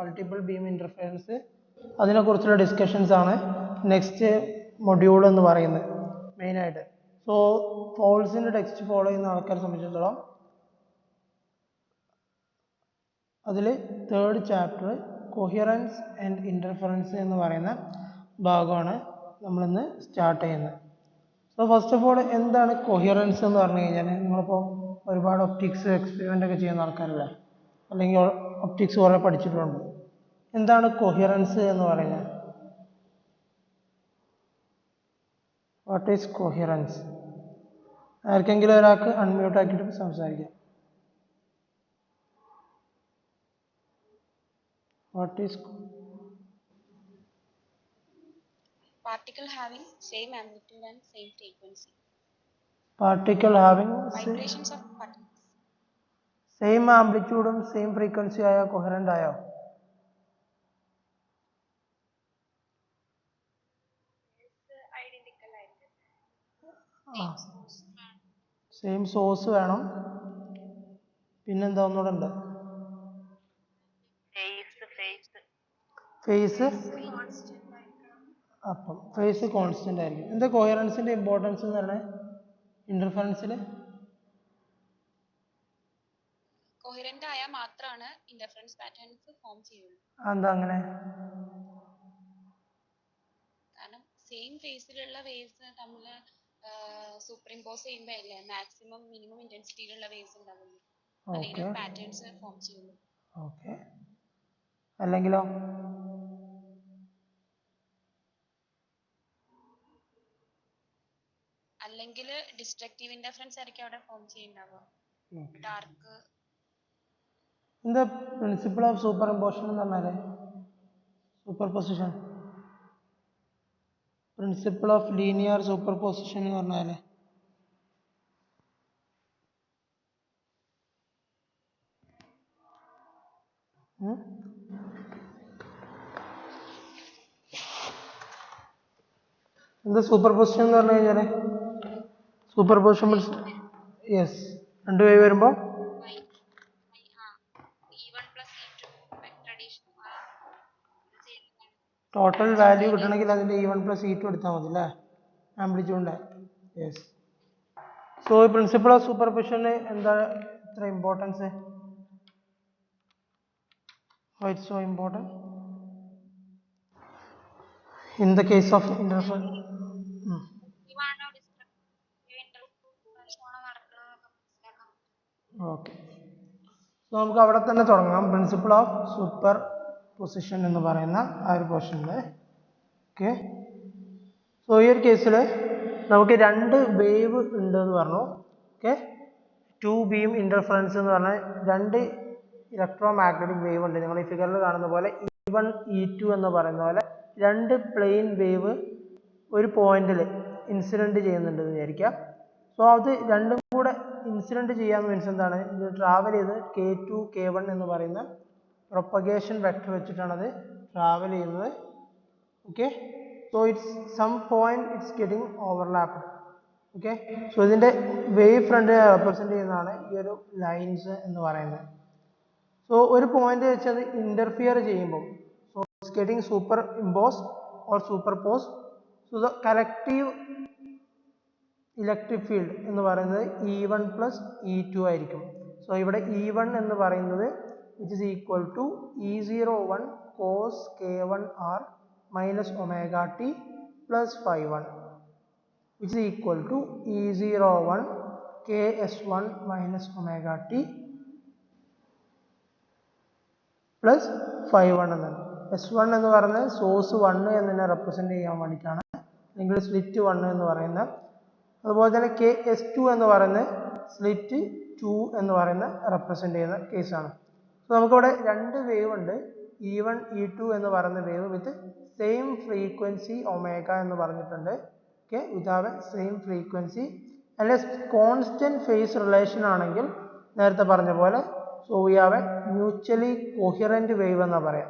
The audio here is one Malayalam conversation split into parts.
മൾട്ടിപ്പിൾ ബീം ഇൻ്റർഫറൻസ്, അതിനെക്കുറിച്ചുള്ള ഡിസ്കഷൻസ് ആണ് നെക്സ്റ്റ് മൊഡ്യൂൾ എന്ന് പറയുന്നത് മെയിനായിട്ട്. സോ ഫോൾസിൻ്റെ ടെക്സ്റ്റ് ഫോളോ ചെയ്യുന്ന ആൾക്കാരെ സംബന്ധിച്ചിടത്തോളം അതിൽ തേർഡ് ചാപ്റ്റർ കൊഹിയറൻസ് ആൻഡ് ഇൻ്റർഫറൻസ് എന്ന് പറയുന്ന ഭാഗമാണ് നമ്മളിന്ന് സ്റ്റാർട്ട് ചെയ്യുന്നത്. സോ ഫസ്റ്റ് ഓഫ് ഓൾ എന്താണ് കൊഹിയറൻസ് എന്ന് പറഞ്ഞു കഴിഞ്ഞാൽ, നിങ്ങളിപ്പോൾ ഒരുപാട് ഒപ്റ്റിക്സ് എക്സ്പെരിമെൻ്റ് ഒക്കെ ചെയ്യുന്ന ആൾക്കാരല്ലേ, അല്ലെങ്കിൽ ഒപ്റ്റിക്സ് കുറേ പഠിച്ചിട്ടുണ്ട്. എന്താണ് കൊഹിയറൻസ് എന്ന് പറയുന്നത്? What is coherence? ആർക്കെങ്കിലും ഒരാൾക്ക് അൺമ്യൂട്ട് ആക്കിയിട്ട് സംസാരിക്കാം. What is particle having same amplitude and same frequency? Particle having vibrations of particles same amplitude and same frequency ആയ coherent ആയോ? identical ആയിരിക്കും. സെയിം സോഴ്സ് വേണം. പിന്നെന്താ ഒന്നുകൂടെ ഉണ്ട്? ഫേസ് അപ്പം ഫേസ് കോൺസ്റ്റന്റ് ആയിരിക്കും. എന്താ കൊഹിയറൻസിന്റെ ഇമ്പോർട്ടൻസ് എന്ന് പറഞ്ഞാൽ ഇന്റർഫറൻസിൽ കൊഹിയറന്റ് ആയാൽ മാത്രമാണ് ഇന്റർഫറൻസ് പാറ്റേൺസ് ഫോം ചെയ്യുള്ളൂ. എന്താ അങ്ങനെ? കാരണം സെയിം ഫേസിലുള്ള വേവ്സ് തമ്മിൽ സൂപ്പർ ഇമ്പോസ് ചെയ്യുമ്പോൾ അല്ലേ മാക്സിമം മിനിമം ഇന്റൻസിറ്റിയിലുള്ള വേവ്സ് ഉണ്ടാവുള്ളൂ, അല്ലെങ്കിൽ പാറ്റേൺസ് ഫോം ചെയ്യുള്ളൂ. ഓക്കെ. അല്ലെങ്കിലോ? അല്ലെങ്കിൽ ഡിസ്ട്രക്റ്റീവ് ഇന്റർഫറൻസ് ആയിരിക്കും അവിടെ ഫോം ചെയ്യുന്നുണ്ടാവുക. ഡാർക്ക് എന്താ പ്രിൻസിപ്പിൾ ഓഫ് സൂപ്പർ ഇമ്പോസിഷൻ എന്ന് പറഞ്ഞാൽ? Superposition, principle of linear superposition എന്ന് പറഞ്ഞാൽ എന്താ? സൂപ്പർ പൊസിഷൻ എന്ന് പറഞ്ഞു കഴിഞ്ഞാൽ സൂപ്പർ പൊസിഷൻ മീൻസ് യെസ്, രണ്ട് വേവ് വരുമ്പോൾ ടോട്ടൽ വാല്യൂ കിട്ടണമെങ്കിൽ അതിൻ്റെ E1 + E2 എടുത്താൽ മതി അല്ലേ, ആംപ്ലിറ്റ്യൂഡിൻ്റെ. യെസ്. സോ പ്രിൻസിപ്പിൾ ഓഫ് സൂപ്പർ പൊസിഷന് എന്താ ഇത്ര importance? Why it's so important in the case of interference? Okay. So നമുക്ക് അവിടെ തന്നെ തുടങ്ങാം. പ്രിൻസിപ്പിൾ ഓഫ് സൂപ്പർ പൊസിഷൻ എന്ന് പറയുന്ന ആ ഒരു പൊസിഷനിൽ. ഓക്കെ. സോ ഈ ഒരു കേസിൽ നമുക്ക് രണ്ട് വേവ് ഉണ്ട് എന്ന് പറഞ്ഞു. ഓക്കെ. 2 ബീം ഇൻ്റർഫറൻസ് എന്ന് പറഞ്ഞാൽ രണ്ട് ഇലക്ട്രോ മാഗ്നറ്റിക് വേവ് ഉണ്ട്. നിങ്ങൾ ഈ ഫിഗറിൽ കാണുന്ന പോലെ E1 E2 എന്ന് പറയുന്ന പോലെ രണ്ട് പ്ലെയിൻ വേവ് ഒരു പോയിന്റിൽ ഇൻസിഡൻറ്റ് ചെയ്യുന്നുണ്ട് എന്ന് വിചാരിക്കുക. സോ അത് രണ്ടും കൂടെ ഇൻസിഡൻറ്റ് ചെയ്യാന്ന് മീൻസ് എന്താണ്? ഇത് ട്രാവൽ ചെയ്ത് K2 K1 എന്ന് പറയുന്ന പ്രൊപ്പഗേഷൻ വെക്ടർ വെച്ചിട്ടാണ് അത് ട്രാവൽ ചെയ്യുന്നത്. Okay. So it's some point it's getting overlapped. Okay. So ഇതിൻ്റെ വേവ് ഫ്രണ്ട് റെപ്രസെൻ്റ് ചെയ്യുന്നതാണ് ഈ ഒരു ലൈൻസ് എന്ന് പറയുന്നത്. സോ ഒരു പോയിന്റ് വെച്ച് അത് ഇന്റർഫിയർ ചെയ്യുമ്പോൾ so it's getting super impose or super pose. So the collective electric field എന്ന് പറയുന്നത് E1 + E2 ആയിരിക്കും. സോ ഇവിടെ E1 എന്ന് പറയുന്നത് which is equal to E01 cos K1R minus omega t plus phi1 which is equal to E01 KS1 minus omega t plus phi1 എന്നാണ്. S1 എന്ന് പറയുന്നത് സോഴ്സ് 1 എന്നതിനെ റെപ്രസെൻ്റ് ചെയ്യാൻ വേണ്ടിയിട്ടാണ്, അല്ലെങ്കിൽ സ്ലിറ്റ് 1 എന്ന് പറയുന്നത്. അതുപോലെ തന്നെ KS2 എന്ന് പറയുന്നത് സ്ലിറ്റ് 2 എന്ന് പറയുന്ന റെപ്രസെൻ്റ് ചെയ്യുന്ന കേസാണ്. സോ നമുക്കിവിടെ രണ്ട് വേവ് ഉണ്ട്, E1 E2 എന്ന് പറയുന്ന wave with same frequency omega എന്ന് പറഞ്ഞിട്ടുണ്ട്. ഓക്കെ. വിത്ത് സെയിം ഫ്രീക്വൻസി അല്ലെ കോൺസ്റ്റന്റ് ഫേസ് റിലേഷൻ ആണെങ്കിൽ നേരത്തെ പറഞ്ഞ പോലെ so we have a mutually coherent wave എന്നാ പറയാം.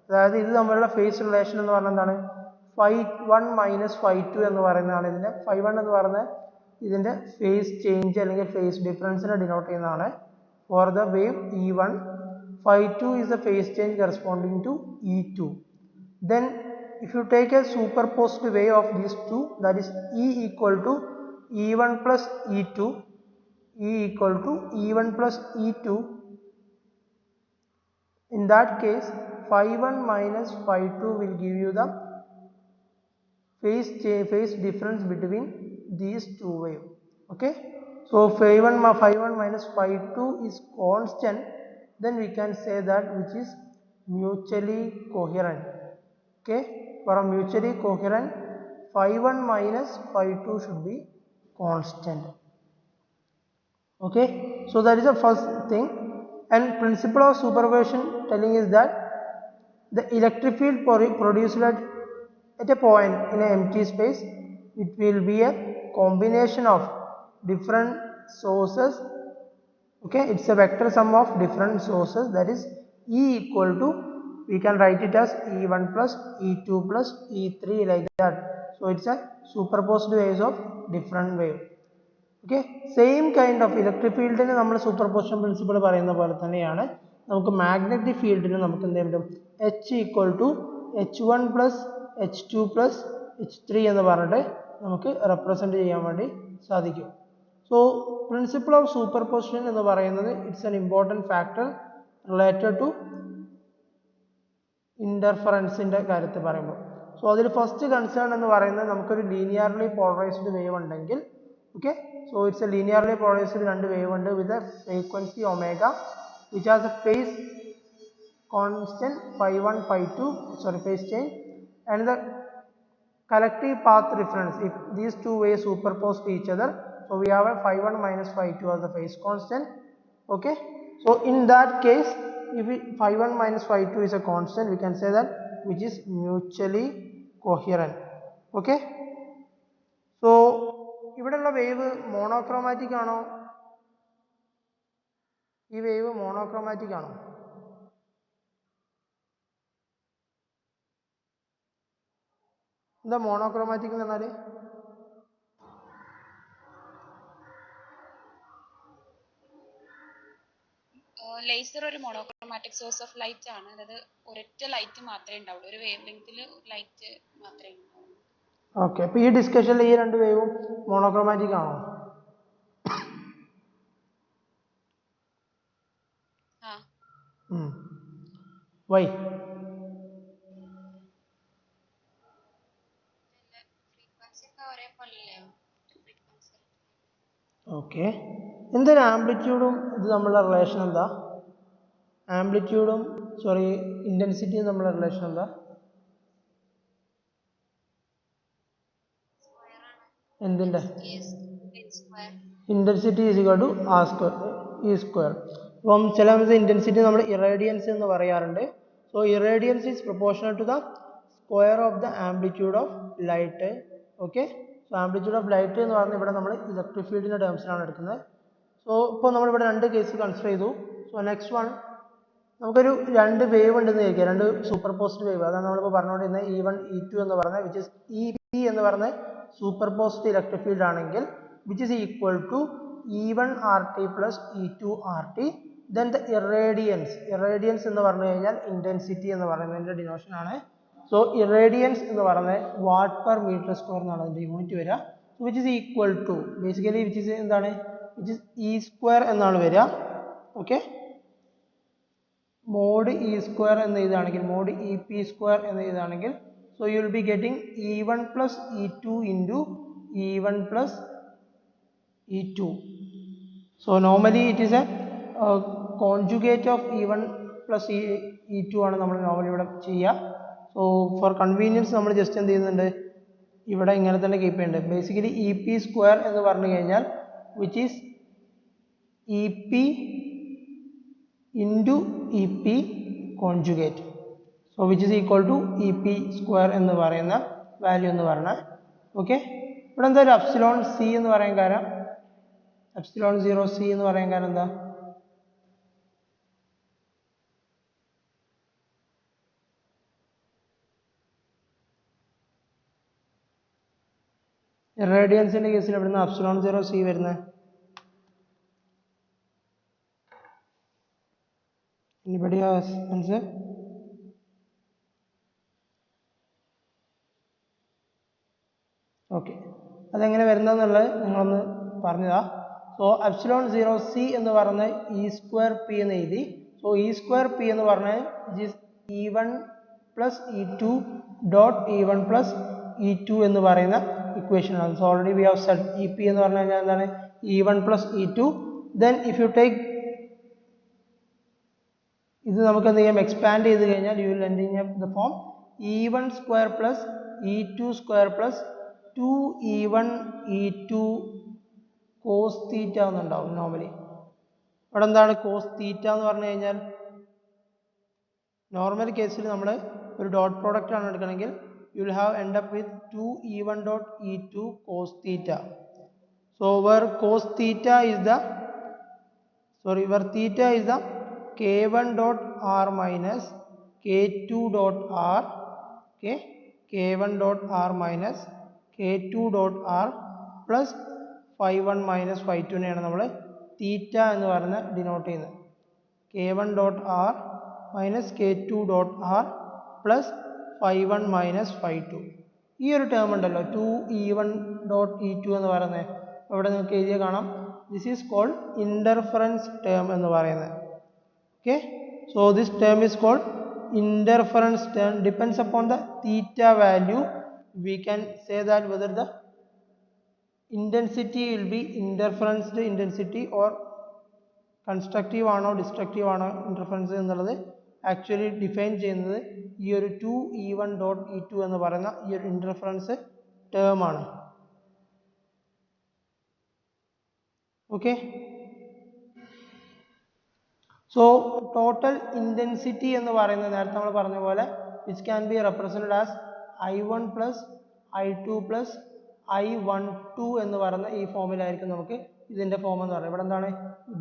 അതായത് ഇത് തമ്മിലുള്ള ഫേസ് റിലേഷൻ എന്ന് പറഞ്ഞാൽ എന്താണ്? phi1 - phi2 എന്ന് പറയുന്നതാണ് ഇതിൻ്റെ. phi1 എന്ന് പറയുന്നത് ഇതിൻ്റെ ഫേസ് ചേഞ്ച് അല്ലെങ്കിൽ ഫേസ് ഡിഫറൻസിനെ ഡിനോട്ട് ചെയ്യുന്നതാണ് for the wave E1. phi2 is the phase change corresponding to E2. Then if you take a superposed way of these two, that is E equal to E1 plus E2, E equal to E1 plus E2, in that case phi1 minus phi2 will give you the phase difference between these two waves. Okay, so phi1 minus phi2 is constant, then we can say that which is mutually coherent. Okay, for a mutually coherent, phi1 minus phi2 should be constant. Okay, so that is the first thing. And principle of superposition telling is that the electric field produced at a point in an empty space, it will be a combination of different sources. Okay, it's a vector sum of different sources, that is E equal to, we can write it as E1 plus E2 plus E3 like that. So it's a superposed waves of different wave. Okay, same kind of electric ഫീൽഡിന് നമ്മൾ സൂപ്പർപോസിഷൻ പ്രിൻസിപ്പിൾ പറയുന്ന പോലെ തന്നെയാണ് നമുക്ക് മാഗ്നറ്റിക് ഫീൽഡിന് നമുക്ക് എന്ത് ചെയ്യാൻ പറ്റും, H equal to H1 plus H2 plus H3 എന്ന് പറഞ്ഞിട്ട് നമുക്ക് റെപ്രസെൻറ്റ് ചെയ്യാൻ വേണ്ടി സാധിക്കും. സോ പ്രിൻസിപ്പിൾ ഓഫ് സൂപ്പർപോസിഷൻ എന്ന് പറയുന്നത് it's an important factor related to ഇൻ്റർഫറൻസിൻ്റെ കാര്യത്തിൽ പറയുമ്പോൾ. സോ അതിൽ ഫസ്റ്റ് കൺസേൺ എന്ന് പറയുന്നത് നമുക്കൊരു ലീനിയർലി പോളറൈസ്ഡ് വേവ് ഉണ്ടെങ്കിൽ, okay, so it's a linearly polarized രണ്ട് വേവ് ഉണ്ട് with a frequency omega which has a phase constant phi1 phi2, sorry, phase change, and the collective path difference, if these two waves superpose to each other, so we have a phi1 minus phi2 as the phase constant. Okay, so in that case, if phi1 minus phi2 is a constant, we can say that which is mutually coherent. Okay, so ഇവിടെയുള്ള വേവ് മോണോക്രോമാറ്റിക് ആണോ, ഈ വേവ് മോണോക്രോമാറ്റിക് ആണോ? എന്താ മോണോക്രോമാറ്റിക് എന്ന് പറഞ്ഞാൽ? ലേസർ ഒരു മോണോക്രോമാറ്റിക് സോഴ്സ് ഓഫ് ലൈറ്റ് ആണ്. അതായത് ഒരൊറ്റ ലൈറ്റ് മാത്രമേ ഉണ്ടാവുള്ളൂ, ഒരു വേവ് ലെങ്ത്തിൽ ലൈറ്റ് മാത്രമേ ഉണ്ടാവുള്ളൂ. ഓക്കെ, അപ്പോൾ ഈ ഡിസ്കഷനിൽ ഈ രണ്ട് വേവും മോണോക്രോമാറ്റിക് ആണോ? വൈ? ഓക്കെ, എന്തൊരു ആംപ്ലിറ്റ്യൂഡും ഇത് തമ്മിലുള്ള റിലേഷൻ എന്താ? ആംപ്ലിറ്റ്യൂഡും ഇൻറ്റൻസിറ്റിയും തമ്മിലുള്ള റിലേഷൻ എന്താ? എന്തിൻ്റെ? Intensity is equal to R square E square. അപ്പം ചില ഇൻറ്റൻസിറ്റി നമ്മൾ ഇറേഡിയൻസ് എന്ന് പറയാറുണ്ട്. So irradiance is proportional to the square of the amplitude of light. Okay, so amplitude of light എന്ന് പറഞ്ഞാൽ ഇവിടെ നമ്മൾ ഇലക്ട്രിക് ഫീൽഡിൻ്റെ ടേംസിലാണ് എടുക്കുന്നത്. സോ ഇപ്പോൾ നമ്മളിവിടെ രണ്ട് കേസ് കൺസിഡർ ചെയ്തു. സോ നെക്സ്റ്റ് വൺ, നമുക്കൊരു രണ്ട് വേവ് ഉണ്ടെന്ന് വിചാരിക്കുക, രണ്ട് സൂപ്പർപോസ്ഡ് വേവ്. അതാണ് നമ്മളിപ്പോൾ പറഞ്ഞുകൊണ്ടിരുന്നത് E1 E2 എന്ന് പറഞ്ഞാൽ, വിച്ച് ഇസ് EP എന്ന് പറഞ്ഞ സൂപ്പർപോസ്ഡ് ഇലക്ട്രിക് ഫീൽഡ് ആണെങ്കിൽ, which is equal to E1 RT plus E2 RT. Then the irradiance എന്ന് പറഞ്ഞു കഴിഞ്ഞാൽ ഇൻറ്റൻസിറ്റി എന്ന് പറയുന്നതിൻ്റെ ഡിനോഷൻ ആണ്. സോ ഇറേഡിയൻസ് എന്ന് പറയുന്നത് വാട്ട് പെർ മീറ്റർ സ്ക്വയർ എന്നാണ് അതിൻ്റെ യൂണിറ്റ് വരിക. Which is equal to basically which is എന്താണ്, വിച്ച് ഇസ് E സ്ക്വയർ എന്നാണ് വരിക. ഓക്കെ, മോഡ് E സ്ക്വയർ എന്ന് എഴുതുകയാണെങ്കിൽ, മോഡ് EP സ്ക്വയർ എന്ന് എഴുതുകയാണെങ്കിൽ, so you will be getting E1 plus E2 into E1 plus E2. So normally it is a conjugate of E1 plus E2 ആണ് നമ്മൾ നോർമലി ഇവിടെ ചെയ്യുക. സോ ഫോർ കൺവീനിയൻസ് നമ്മൾ ജസ്റ്റ് എന്ത് ചെയ്യുന്നുണ്ട്, ഇവിടെ ഇങ്ങനെ തന്നെ കീപ്പ് ചെയ്യുന്നുണ്ട്. ബേസിക്കലി EP സ്ക്വയർ എന്ന് പറഞ്ഞു കഴിഞ്ഞാൽ which is EP into EP conjugate. So which is equal to EP square എന്ന് പറയുന്ന വാല്യൂ എന്ന് പറഞ്ഞാൽ. ഓക്കെ, ഇവിടെ എന്താ ഒരു എപ്സിലോൺ C എന്ന് പറയാൻ കാരണം, എപ്സിലോൺ 0 C എന്ന് പറയാൻ കാരണം എന്താ? റേഡിയൻസിന്റെ കേസിൽ എവിടുന്ന എപ്സിലോൺ 0 C വരുന്നത്? Anybody has answer? ഓക്കെ, അതെങ്ങനെ വരുന്നതെന്നുള്ളത് നിങ്ങളൊന്ന് പറഞ്ഞതാ. സോ എപ്സിലോൺ 0 സി എന്ന് പറഞ്ഞ ഇ സ്ക്വയർ പി എന്ന് എഴുതി. സോ ഇ സ്ക്വയർ പി എന്ന് പറഞ്ഞാൽ E1 plus E2 dot E1 plus E2 എന്ന് പറയുന്ന ഇക്വേഷൻ ആണ്. So already we have said E P എന്ന് പറഞ്ഞു കഴിഞ്ഞാൽ എന്താണ് E1 plus E2. Then if you take ഇത് നമുക്ക് എന്ത് ചെയ്യാം, എക്സ്പാൻഡ് ചെയ്ത് കഴിഞ്ഞാൽ you will end in the form E1 square plus E2 square plus 2E1 E2 cos theta എന്നുണ്ടാവും നോർമലി. ഇവിടെ എന്താണ് കോസ് തീറ്റ എന്ന് പറഞ്ഞു കഴിഞ്ഞാൽ നോർമൽ കേസിൽ നമ്മൾ ഒരു ഡോട്ട് പ്രോഡക്റ്റ് ആണ് എടുക്കണമെങ്കിൽ you will have end up with 2E1 dot E2 cos theta. So where cos theta is the where theta is the k1 dot r minus k2 dot r. Okay, k1 dot r minus k2 dot r plus phi1 minus phi2 നെയാണ് നമ്മൾ തീറ്റ എന്ന് പറഞ്ഞ് ഡിനോട്ട് ചെയ്യുന്നത്. k1 dot r minus k2 dot r plus phi1 minus phi2. ഈ ഒരു ടേം ഉണ്ടല്ലോ 2E1 dot E2 എന്ന് പറയുന്നത്, അവിടെ നിങ്ങൾക്ക് എഴുതിയ കാണാം, this is called interference term എന്ന് പറയുന്നത്. Okay, so this term is called interference term. Depends upon the theta value, we can say that whether the intensity will be interference intensity or constructive ആണോ destructive ആണോ interference എന്നുള്ളത് ആക്ച്വലി ഡിഫൈൻ ചെയ്യുന്നത് ഈ ഒരു 2E1 dot E2 എന്ന് പറയുന്ന ഈ ഒരു ഇന്റർഫറൻസ് ടേം ആണ്. ഓക്കെ, സോ ടോട്ടൽ ഇൻറ്റൻസിറ്റി എന്ന് പറയുന്നത് നേരത്തെ നമ്മൾ പറഞ്ഞ പോലെ which can be represented as I1 plus I2 plus I12 എന്ന് പറയുന്ന ഈ ഫോമിലായിരിക്കും നമുക്ക് ഇതിൻ്റെ ഫോം എന്ന് പറയുന്നത്. ഇവിടെ എന്താണ്,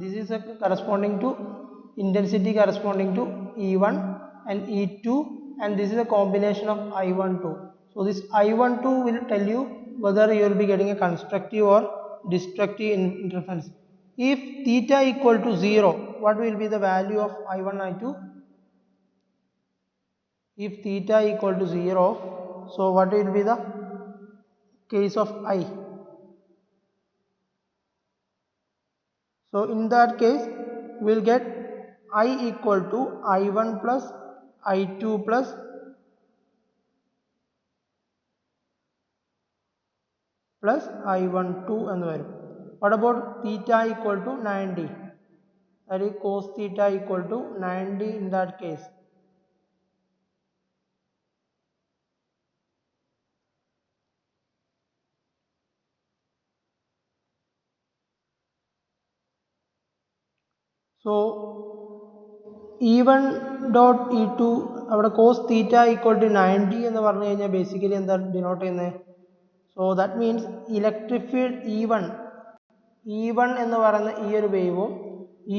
this is corresponding to intensity corresponding to E1 and E2 and this is a combination of I12. So this I12 will tell you whether you will be getting a constructive or destructive interference. If theta equal to 0, what will be the value of I1 I2? If theta equal to 0, so what will be the case of I? So in that case we will get I equal to I1 plus I2 plus I12 എന്ന് വരും. What about theta equal to 90? That is cos theta equal to 90 in that case. So E1 dot E2 അവിടെ cos theta equal to 90 എന്ന് പറഞ്ഞു കഴിഞ്ഞാൽ ബേസിക്കലി എന്താ ഡിനോട്ട് ചെയ്യുന്നത്? So that means electric field E1 എന്ന് പറയുന്ന ഈ ഒരു വേവും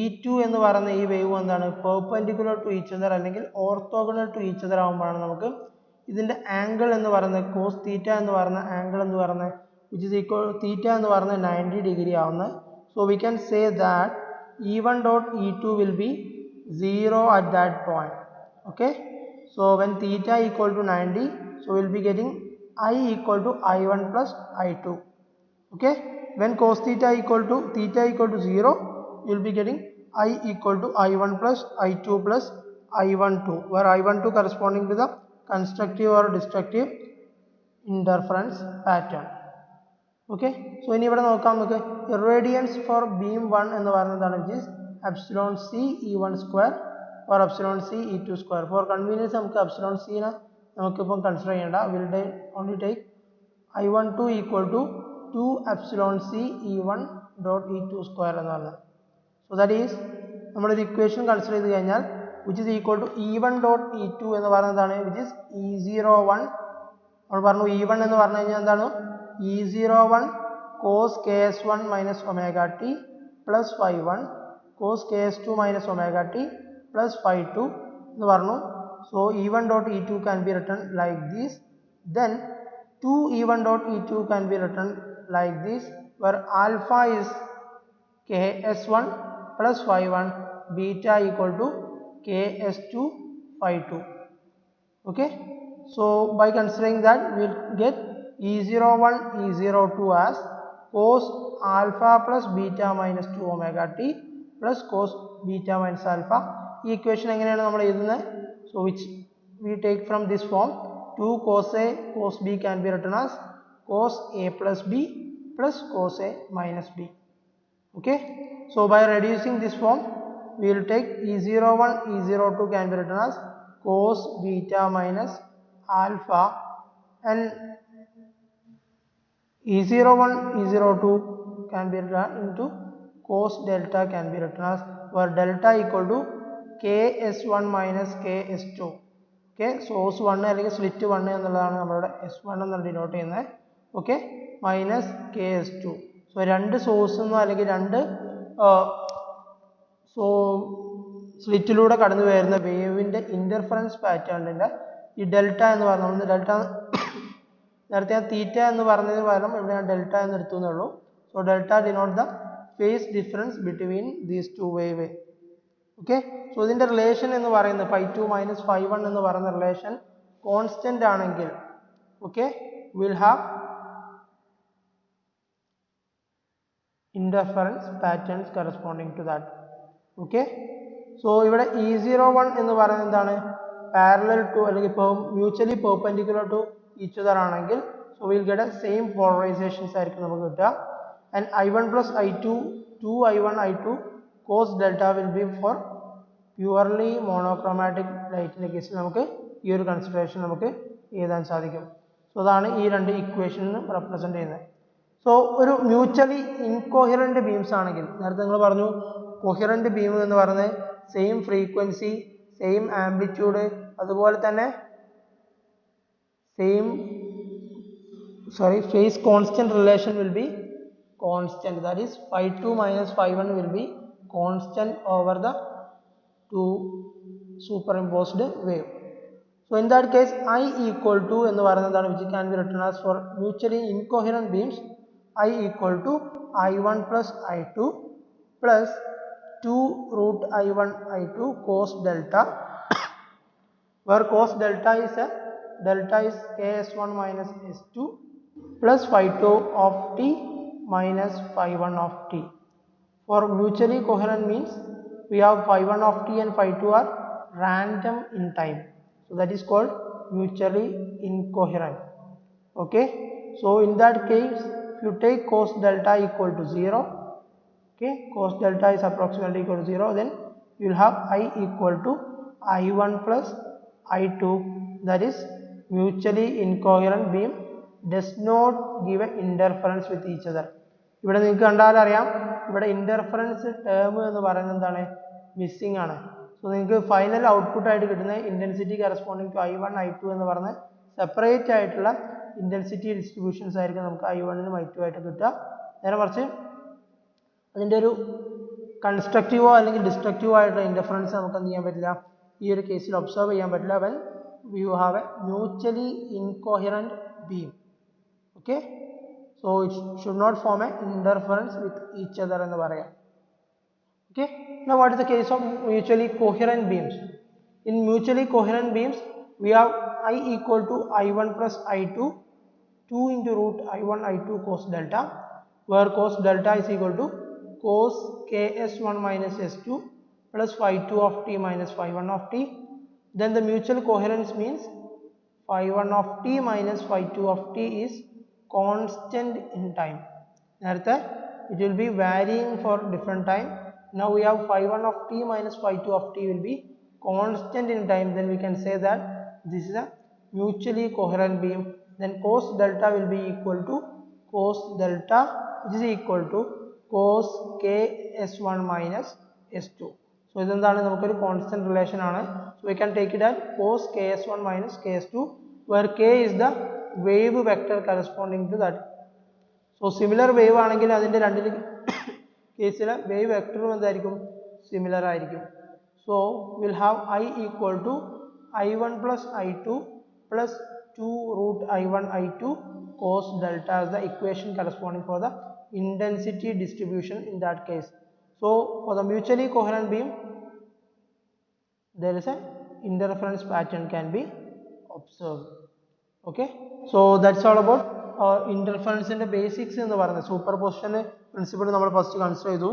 E2 എന്ന് പറയുന്ന ഈ വേവും എന്താണ് പെർപെൻഡിക്കുലർ ടു ഈച്ച് അതർ അല്ലെങ്കിൽ ഓർത്തോഗണൽ ടു ഈച്ച് അതർ ആകുമ്പോഴാണ് നമുക്ക് ഇതിൻ്റെ ആംഗിൾ എന്ന് പറയുന്നത് കോസ് തീറ്റ എന്ന് പറയുന്ന ആംഗിൾ എന്ന് പറയുന്നത് വിച്ച് ഇസ് ഈക്വൽ തീറ്റ എന്ന് പറയുന്നത് 90 ഡിഗ്രി ആവുന്നത്. So we can say that E1 dot E2 will be 0 at that point. Okay, so when theta equal to 90, so we will be getting I equal to I1 plus I2. Okay, when cos theta equal to 0, you will be getting I equal to I1 plus I2 plus I12, where I12 corresponding to the constructive or destructive interference pattern. Okay, so ഇനി ഇവിടെ നോക്കാം നമുക്ക് irradiance for beam 1 എന്ന് പറയുന്നതാണ് which is epsilon c E1 square or epsilon c E2 square. For convenience നമുക്ക് epsilon c നെ നമുക്കിപ്പം കൺസിഡർ ചെയ്യേണ്ട, will only take I12 equal to 2 epsilon c E1 dot E2 square എന്ന് പറഞ്ഞത്. So that is നമ്മളൊരു ഇക്വേഷൻ കൺസിഡർ ചെയ്ത് കഴിഞ്ഞാൽ which is equal to E1 dot E2 എന്ന് പറയുന്നതാണ് which is E01. നമ്മൾ പറഞ്ഞു E1 എന്ന് പറഞ്ഞു കഴിഞ്ഞാൽ എന്താണ് E01 cos ks1 minus omega t plus phi1 cos ks2 minus omega t plus phi2 എന്ന് പറഞ്ഞു. So E1 dot E2 can be written like this. Then 2 E1 dot E2 can be written like this, where alpha is ks1 plus phi1, beta equal to Ks2 phi2. Okay, so by considering that we'll get E01 E02 as cos alpha plus beta minus 2 omega t plus cos beta minus alpha. ഈ equation എങ്ങനെയാണ് നമ്മൾ എഴുതുന്നത്? So which we take from this form, 2 cos A cos B can be written as cos A plus B plus cos A minus B. Okay, so by reducing this form we will take E01 E02 can be written as cos beta minus alpha, and E01 E02 can be written into cos delta can be written as, where delta equal to Ks1 minus Ks2. Okay, source 1 അല്ലെങ്കിൽ സ്ലിറ്റ് 1 എന്നുള്ളതാണ് നമ്മളുടെ S1 എന്ന് ഡിനോട്ട് ചെയ്യുന്നത്. Okay, minus Ks2. സോ രണ്ട് സോഴ്സ് എന്നോ അല്ലെങ്കിൽ രണ്ട് സ്ലിറ്റിലൂടെ കടന്നു വരുന്ന വേവിന്റെ ഇന്റർഫറൻസ് പാറ്റേണിന്റെ ഈ ഡെൽറ്റ എന്ന് പറഞ്ഞാൽ ഡെൽറ്റ നേരത്തെ ഞാൻ തീറ്റ എന്ന് പറഞ്ഞതിന് പകരം ഇവിടെ ഞാൻ ഡെൽറ്റ എന്ന് എടുത്തു എന്നുള്ളൂ. So delta denote the phase difference between these two wave. Okay, so ഇതിന്റെ റിലേഷൻ എന്ന് പറയുന്നത് φ2 മൈനസ് φ1 എന്ന് പറയുന്ന റിലേഷൻ കോൺസ്റ്റന്റ് ആണെങ്കിൽ okay will have interference patterns corresponding to that. Okay, so ഇവിടെ E01 എന്ന് പറയുന്നത് എന്താണ്? പാരലൽ ടു അല്ലെങ്കിൽ mutually perpendicular to each other ആണെങ്കിൽ so we'll get a same polarizations ആയിരിക്കും നമുക്ക് കിട്ടുക. and I1 plus I2 2I1 I2 cos delta will be for purely monochromatic ലൈറ്റിന്റെ കേസിൽ നമുക്ക് ഈ ഒരു കൺസിഡറേഷൻ നമുക്ക് എഴുതാൻ സാധിക്കും. സോ അതാണ് ഈ രണ്ട് ഇക്വേഷനും റെപ്രസെന്റ് ചെയ്യുന്നത്. സോ ഒരു മ്യൂച്വലി ഇൻകോഹിറന്റ് ബീംസ് ആണെങ്കിൽ നേരത്തെ നിങ്ങൾ പറഞ്ഞു കൊഹിറന്റ് ബീം എന്ന് പറയുന്നത് സെയിം ഫ്രീക്വൻസി സെയിം ആംപ്ലിറ്റ്യൂഡ് അതുപോലെ തന്നെ phase constant relation will be constant, that is φ2 minus φ1 will be constant over the two superimposed wave. So in that case I equal to എന്ന് പറയുന്നതാണ് which can be written as for mutually incoherent beams I equal to I1 plus I2 plus 2 root I1 I2 cos delta, where cos delta is Ks1 minus S2 plus φ2 of t minus φ1 of t. For mutually coherent means we have φ1 of t and φ2 are random in time, so that is called mutually incoherent. Okay, so in that case if you take cos delta equal to 0, okay, cos delta is approximately equal to 0, then you will have I equal to I1 plus I2, that is mutually incoherent beam does not give an interference with each other. ഇവിടെ നിങ്ങൾക്ക് കണ്ടാൽ അറിയാം ഇവിടെ ഇന്റർഫറൻസ് ടേം എന്ന് പറയുന്നത് എന്താണ്? മിസ്സിംഗ് ആണ്. സോ നിങ്ങൾക്ക് ഫൈനൽ ഔട്ട്പുട്ട് ആയിട്ട് കിട്ടുന്ന intensity corresponding to I1 I2 എന്ന് പറഞ്ഞ സെപ്പറേറ്റ് ആയിട്ടുള്ള ഇന്റൻസിറ്റി ഡിസ്ട്രിബ്യൂഷൻസ് ആയിരിക്കും നമുക്ക് I1 നും I2 ആയിട്ട് കിട്ടുക. നേരെ മറിച്ച് അതിൻ്റെ ഒരു കൺസ്ട്രക്റ്റീവോ അല്ലെങ്കിൽ ഡിസ്ട്രക്റ്റീവോ ആയിട്ടുള്ള ഇന്റർഫറൻസ് നമുക്ക് എന്ത് ചെയ്യാൻ പറ്റില്ല, ഈ ഒരു കേസിൽ ഒബ്സർവ് ചെയ്യാൻ പറ്റില്ല. When you have a mutually incoherent beam. Okay, so it should not form an interference with each other എന്ന് പറയാം. Okay, now what is the case of mutually coherent beams? In mutually coherent beams we have I equal to I1 plus I2 2 into root I1 I2 cos delta, where cos delta is equal to cos Ks1 minus S2 plus φ2 of t minus φ1 of t. Then the mutual coherence means φ1 of t minus φ2 of t is constant in time. നേരത്തെ it will be varying for different time. Now we have φ1 of t minus φ2 of t will be constant in time. Then we can say that this is a mutually coherent beam. Then cos delta will be equal to cos delta which is equal to cos Ks1 minus S2. So ഇതെന്താണ്? നമുക്കൊരു കോൺസ്റ്റന്റ് റിലേഷൻ ആണ്. So we can take it as cos Ks1 minus Ks2, where k is the wave vector corresponding to that. So similar wave ആണെങ്കിൽ അതിന്റെ രണ്ട് കേസിലെ wave vector എന്തായിരിക്കും? Similar ആയിരിക്കും. So we'll have I equal to I1 plus I2 plus 2 root I1 I2 cos delta as the equation corresponding for the intensity distribution in that case. So for the mutually coherent beam there is an interference pattern can be observed. Okay, so that's all about interference in the basics എന്ന് പറയുന്നത് സൂപ്പർപോസിഷൻ പ്രിൻസിപ്പിൾ നമ്മൾ ഫസ്റ്റ് കൺസിഡർ ചെയ്തു.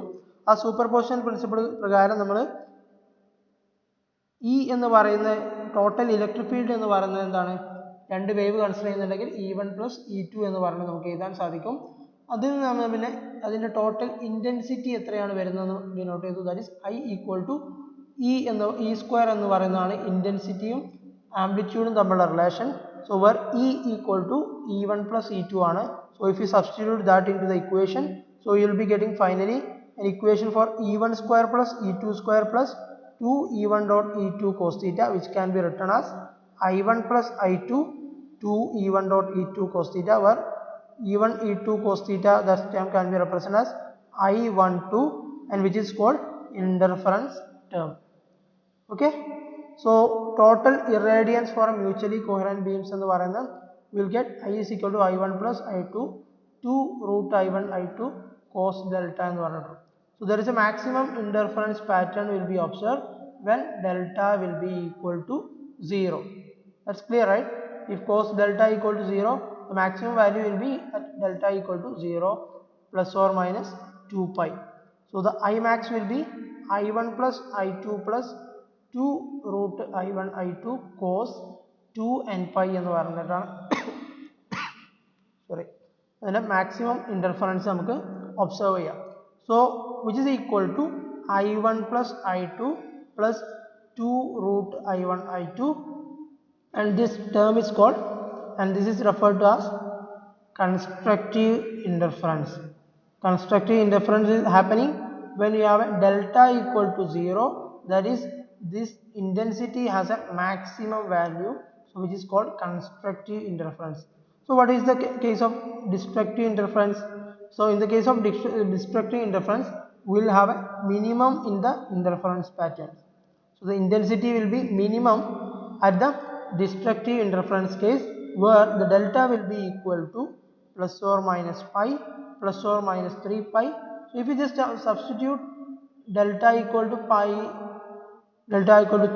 ആ സൂപ്പർപോസിഷൻ പ്രിൻസിപ്പിൾ പ്രകാരം നമ്മൾ ഇ എന്ന് പറയുന്ന ടോട്ടൽ ഇലക്ട്രിക് ഫീൽഡ് എന്ന് പറയുന്നത് എന്താണ്, രണ്ട് വേവ് കൺസിഡർ ചെയ്യുന്നുണ്ടെങ്കിൽ E1 പ്ലസ് E2 എന്ന് പറഞ്ഞ് നമുക്ക് എഴുതാൻ സാധിക്കും. അതിൽ നമ്മൾ പിന്നെ അതിൻ്റെ ടോട്ടൽ ഇൻറ്റൻസിറ്റി എത്രയാണ് വരുന്നതെന്ന് ഡിനോട്ട് ചെയ്തു. That is I equal to E square എന്ന് പറയുന്നതാണ് ഇൻറ്റൻസിറ്റിയും ആംപ്ലിറ്റ്യൂഡും തമ്മിലുള്ള relation. So where E equal to E1 plus E2 ആണ്. So if you substitute that into the equation, so you will be getting finally an equation for E1 square plus E2 square plus 2 E1 dot E2 cos theta, which can be written as I1 plus I2 2 E1 dot E2 cos theta, where E1 E2 cos theta, that term can be represented as I12, and which is called interference term. Okay, so total irradiance for a mutually coherent beams എന്ന് പറയുന്നത് will get I is equal to I1 plus I2 2 root I1 I2 cos delta എന്ന് പറഞ്ഞിട്ടുണ്ട്. So there is a maximum interference pattern will be observed when delta will be equal to 0. That's clear, right? If cos delta equal to 0, the maximum value will be at delta equal to 0 plus or minus 2 pi. So the I max will be I1 plus I2 plus 2 root I1 I2 cos 2 and pi എന്ന് പറഞ്ഞിട്ടാണ് സോറി അതിൻ്റെ മാക്സിമം ഇൻ്റർഫറൻസ് നമുക്ക് ഒബ്സർവ് ചെയ്യാം. So which is equal to I1 plus I2 plus 2 root I1 I2, and this term is called, and this is referred to as constructive interference. Constructive interference is happening when you have a delta equal to 0, that is this intensity has a maximum value, so which is called constructive interference. So what is the case of destructive interference? So in the case of destructive interference, we will have a minimum in the interference pattern. So the intensity will be minimum at the destructive interference case, where the delta will be equal to plus or minus pi plus or minus 3 pi. So if you just substitute delta equal to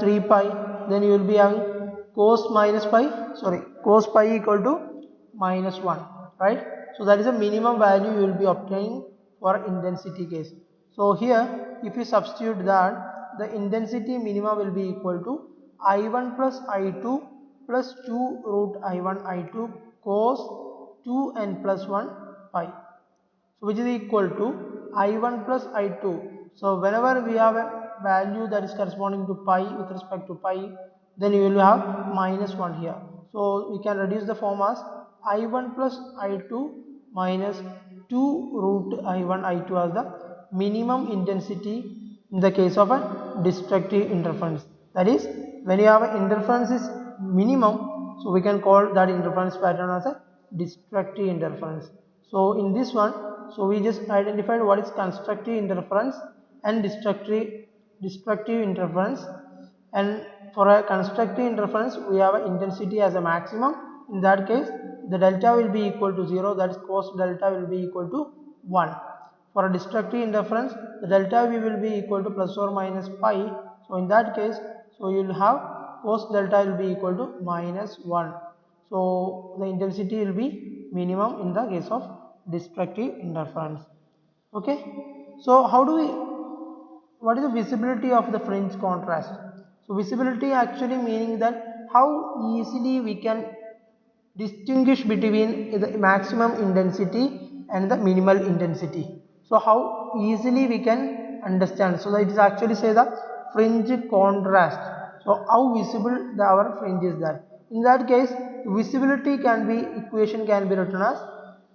3 pi, then you will be having cos pi equal to minus 1, right? So that is a minimum value you will be obtaining for intensity case. So here if you substitute that, the intensity minima will be equal to I1 plus I2 plus 2 root I1 I2 cos 2 and plus 1 pi. So which is equal to I1 plus I2. So whenever we have a value that is corresponding to pi with respect to pi, then you will have minus 1 here. So we can reduce the form as I1 plus I2 minus 2 root I1 I2 as the minimum intensity in the case of a destructive interference. That is, when you have an interference is minimum, so we can call that interference pattern as a destructive interference. So in this one, so we just identified what is constructive interference and destructive interference. And for a constructive interference, we have an intensity as a maximum. In that case, the delta will be equal to 0, that is cos delta will be equal to 1. For a destructive interference, the delta V will be equal to plus or minus pi. So in that case, so you will have cos delta will be equal to minus 1. So the intensity will be minimum in the case of destructive interference. Okay, so what is the visibility of the fringe contrast? So visibility actually meaning that how easily we can distinguish between the maximum intensity and the minimal intensity. So how easily we can understand? So that it is actually say the fringe contrast. So how visible our fringe is that? In that case, visibility equation can be written as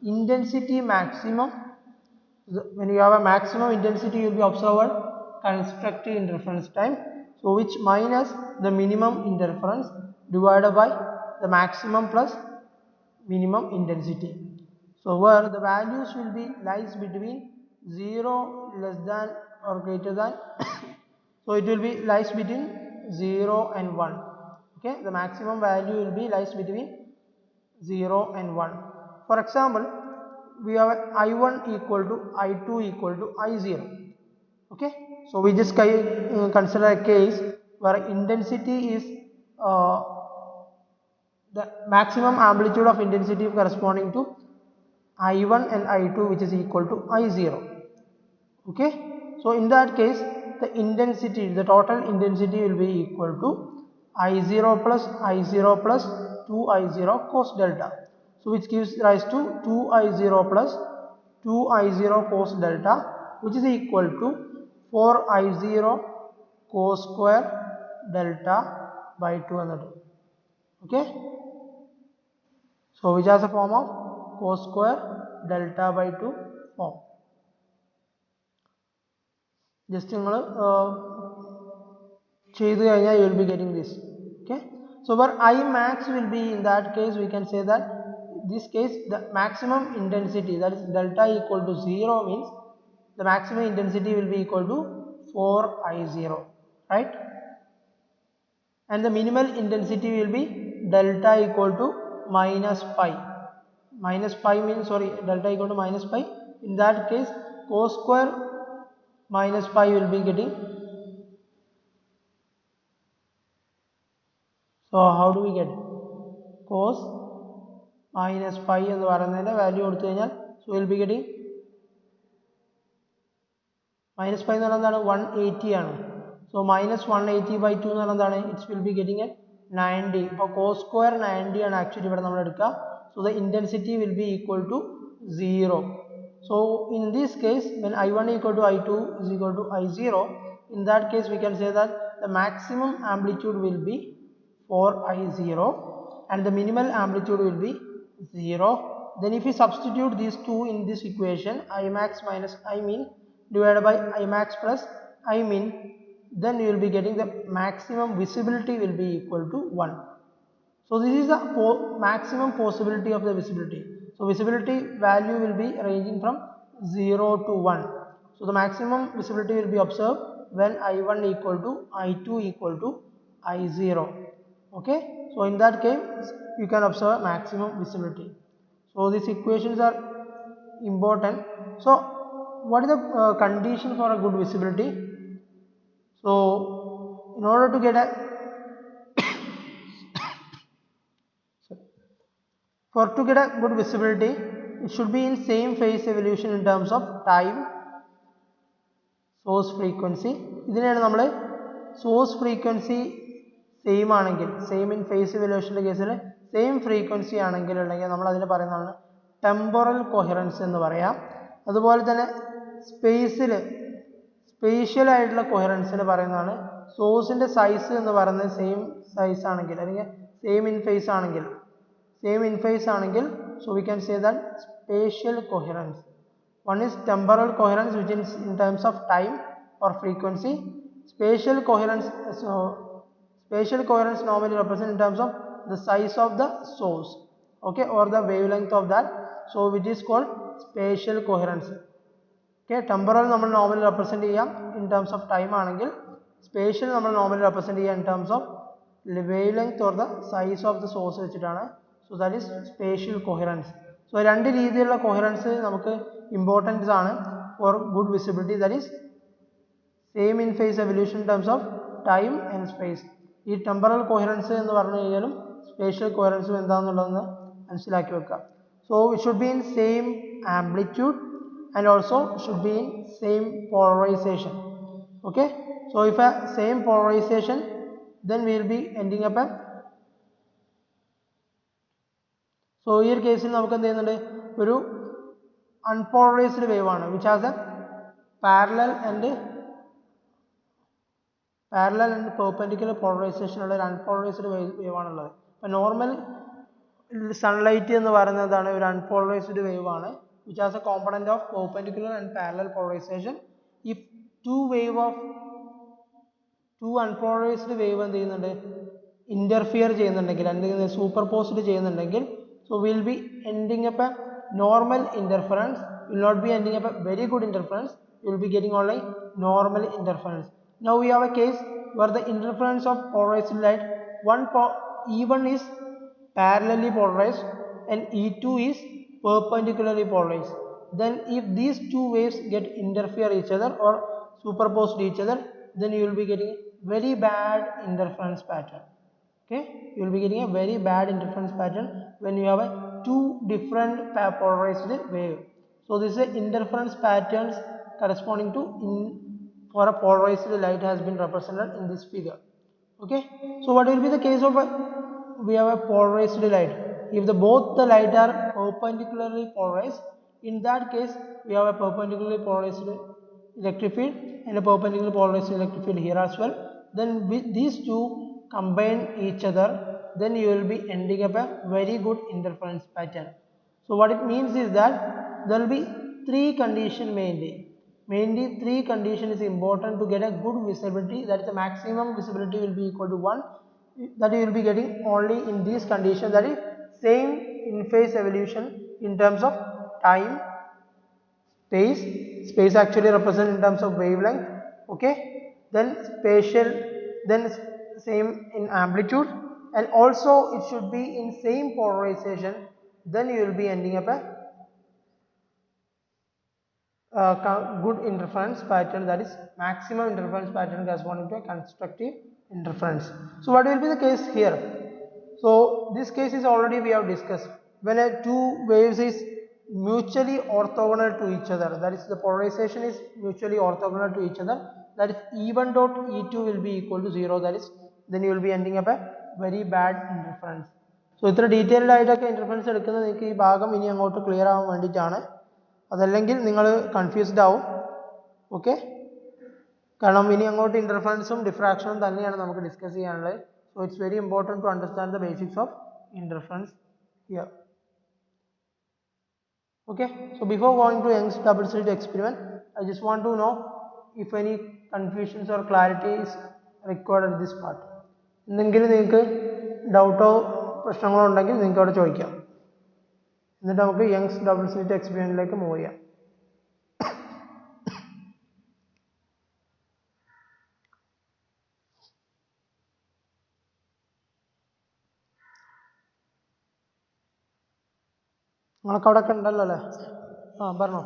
intensity maximum. When you have a maximum intensity, you will be observed constructive interference time. So which minus the minimum interference divided by the maximum plus minimum intensity. So where the values will be lies between 0 less than or greater than so it will be lies between 0 and 1. Okay, the maximum value will be lies between 0 and 1. For example, we have I1 equal to I2 equal to I0. Okay, so we just consider a case where intensity is the maximum amplitude of intensity corresponding to I1 and I2, which is equal to I0. Okay, so in that case, the intensity, the total intensity will be equal to I0 plus I0 plus 2I0 cos delta. So which gives rise to 2I0 plus 2I0 cos delta, which is equal to 4I0 cos square delta by 2 another. Okay, so which has a form of cos square delta by 2 form. Just you will be getting this. Okay, so where I max will be, in that case we can say that this case the maximum intensity, that is delta equal to 0, means the maximum intensity will be equal to 4I0, right? And the minimal intensity will be delta equal to minus pi. Minus pi means, sorry, delta equal to minus pi. In that case, cos square minus pi will be getting. So how do we get cos minus pi എന്ന് പറയുന്നതിന്റെ value കൊടുത്തു കഴിഞ്ഞാൽ, so we will be getting minus pi എന്ന് പറയുന്നത് 180 ആണ്. So minus 180 by 2 എന്ന് പറയുന്നത് it will be getting at 90. അപ്പോൾ cos square 90 ആണ് actually ഇവിടെ നമ്മൾ എടുക്കുക. So the intensity will be equal to 0. So in this case, when I1 equal to I2 is equal to I0, in that case we can say that the maximum amplitude will be 4I0 and the minimal amplitude will be 0. Then if we substitute these two in this equation, I max minus I min divided by I max plus I min, then you will be getting the maximum visibility will be equal to 1. So this is the maximum possibility of the visibility. So visibility value will be ranging from 0 to 1. So the maximum visibility will be observed when I1 equal to I2 equal to I0. Okay, so in that case you can observe maximum visibility. So these equations are important. So what is the condition for a good visibility? So in order to get a good visibility, it should be in same phase evolution in terms of time, source frequency. ഇതിനെയാണ് നമ്മൾ source frequency same ആണെങ്കിൽ, same in phase evolution കേസിൽ same frequency ആണെങ്കിൽ ഉണ്ടെങ്കിൽ നമ്മൾ അതിനെ പറയുന്നതാണ് temporal coherence എന്ന് പറയാം. അതുപോലെ തന്നെ സ്പേഷ്യൽ ആയിട്ടുള്ള കൊഹറൻസിന് പറയുന്നതാണ് സോഴ്സിന്റെ സൈസ് എന്ന് പറയുന്നത് സെയിം സൈസ് ആണെങ്കിൽ അല്ലെങ്കിൽ സെയിം ഇൻ ഫേസ് ആണെങ്കിൽ, so we can say that spatial coherence. One is temporal coherence, which is in terms of time or frequency. Spatial coherence normally represents in terms of the size of the source, okay, or the wavelength of that, so which is called spatial coherence. Okay, temporal നമ്മൾ normally represent ചെയ്യാം in terms of time ആണെങ്കിൽ, spatial നമ്മൾ normally represent ചെയ്യാം in terms of wavelength or the size of the source വെച്ചിട്ടാണ്. So that is spatial coherence. So രണ്ട് രീതിയിലുള്ള coherence നമുക്ക് important ആണ് for good visibility, that is same in phase evolution in terms of time and space. ഈ temporal coherence എന്ന് പറഞ്ഞു കഴിഞ്ഞാലും spatial coherence എന്താണെന്നുള്ളതെന്ന് മനസ്സിലാക്കി വെക്കുക. So it should be in same amplitude and also should be in same polarization. Okay, so if a same polarization, then we will be ending up a, so ഈ ഒരു കേസിൽ നമുക്ക് എന്ത് ചെയ്യുന്നുണ്ട്, ഒരു unpolarized wave ആണ്, which has a parallel and perpendicular polarization ഉള്ള ഒരു unpolarized wave ആണുള്ളത്. അപ്പോൾ നോർമൽ സൺലൈറ്റ് എന്ന് പറയുന്നതാണ് ഒരു unpolarized wave ആണ്, which has a component of perpendicular and parallel polarization. If two unpolarized wave എന്ത് ചെയ്യുന്നുണ്ട്, interfere ചെയ്യുന്നുണ്ടെങ്കിൽ അല്ലെങ്കിൽ superposed ചെയ്യുന്നുണ്ടെങ്കിൽ, so we will be ending up a normal interference, will not be ending up a very good interference, you will be getting only normal interference. Now we have a case where the interference of polarized light, E1 is parallelly polarized and E2 is perpendicularly polarized. Then if these two waves get interfere each other or superposed each other, then you will be getting very bad interference pattern. Okay, you will be getting a very bad interference pattern when you have a two different polarized wave. So this is a interference patterns corresponding to for a polarized light has been represented in this figure. Okay, so what will be the case of we have a polarized light? If the both the light are perpendicularly polarized, in that case we have a perpendicularly polarized electric field and a perpendicular polarized electric field here as well. Then with these two combine each other, then you will be ending up a very good interference pattern. So what it means is that there will be three conditions mainly. Mainly three conditions is important to get a good visibility, that is the maximum visibility will be equal to 1, that you will be getting only in these conditions, that is same in phase evolution in terms of time, space actually represented in terms of wavelength, okay, then spatial, then same in amplitude, and also it should be in same polarization, then you will be ending up a good interference pattern, that is maximum interference pattern corresponding to a constructive interference. So what will be the case here? So this case is already we have discussed. When a two waves is mutually orthogonal to each other, that is the polarization is mutually orthogonal to each other, that is E1 dot E2 will be equal to 0, that is then you will be ending up a very bad interference. So ഇത്ര ഡീറ്റെയിൽഡ് ആയിട്ടൊക്കെ ഇൻ്റർഫറൻസ് എടുക്കുന്നത് നിങ്ങൾക്ക് ഈ ഭാഗം ഇനി അങ്ങോട്ട് ക്ലിയർ ആവാൻ വേണ്ടിയിട്ടാണ്. അതല്ലെങ്കിൽ നിങ്ങൾ കൺഫ്യൂസ്ഡ് ആവും. ഓക്കെ, കാരണം ഇനി അങ്ങോട്ട് ഇൻ്റർഫറൻസും ഡിഫ്രാക്ഷനും തന്നെയാണ് നമുക്ക് ഡിസ്കസ് ചെയ്യാനുള്ളത്. So it's very important to understand the basics of interference here. Okay, so before going to Young's double slit experiment, I just want to know if any confusions or clarity is required at this part. എന്തെങ്കിലും നിങ്ങൾക്ക് ഡൗട്ടോ പ്രശ്നങ്ങളോ ഉണ്ടെങ്കിൽ നിങ്ങൾക്ക് അവിടെ ചോദിക്കാം. എന്നിട്ട് നമുക്ക് യങ്സ് ഡബിൾ സ്ലിറ്റ് എക്സ്പെരിമെന്റിലേക്ക് മൂവ് ചെയ്യാം. നിങ്ങളൊക്കെ അവിടെ ഒക്കെ ഉണ്ടല്ലോ അല്ലേ? ആ പറഞ്ഞോ.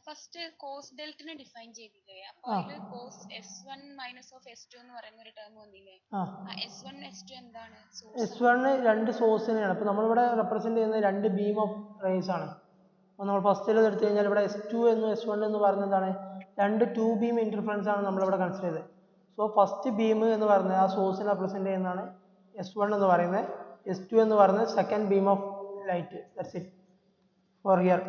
ഫസ്റ്റ് കോസ് ഡെൽറ്റനെ ഡിഫൈൻ ചെയ്തില്ലേ? അപ്പോൾ അതിൽ cos S1 minus of S2 എന്ന് പറയുന്ന ഒരു ടേം വന്നില്ലേ? S1 S2 എന്താണ്? S1 രണ്ട് സോഴ്സിനെയാണ്. അപ്പോൾ നമ്മളിവിടെ റെപ്രസെന്റ് ചെയ്യുന്നത് രണ്ട് ബീം ഓഫ് റേസ് ആണ്. അപ്പോൾ നമ്മൾ ഫസ്റ്റിൽ എടുത്തു കഴിഞ്ഞാൽ ഇവിടെ S2 എന്നും S1 എന്ന് പറയുന്നതാണ് രണ്ട് ടു ബീം ഇന്റർഫറൻസ് ആണ് നമ്മളിവിടെ കൺസിഡർ ചെയ്തത്. സോ ഫസ്റ്റ് ബീം എന്ന് പറയുന്നത് ആ സോഴ്സിനെ റെപ്രസെന്റ് ചെയ്യുന്നതാണ് S1 എന്ന് പറയുന്നത്. S2 എന്ന് പറയുന്നത് second beam of light. That's it for here.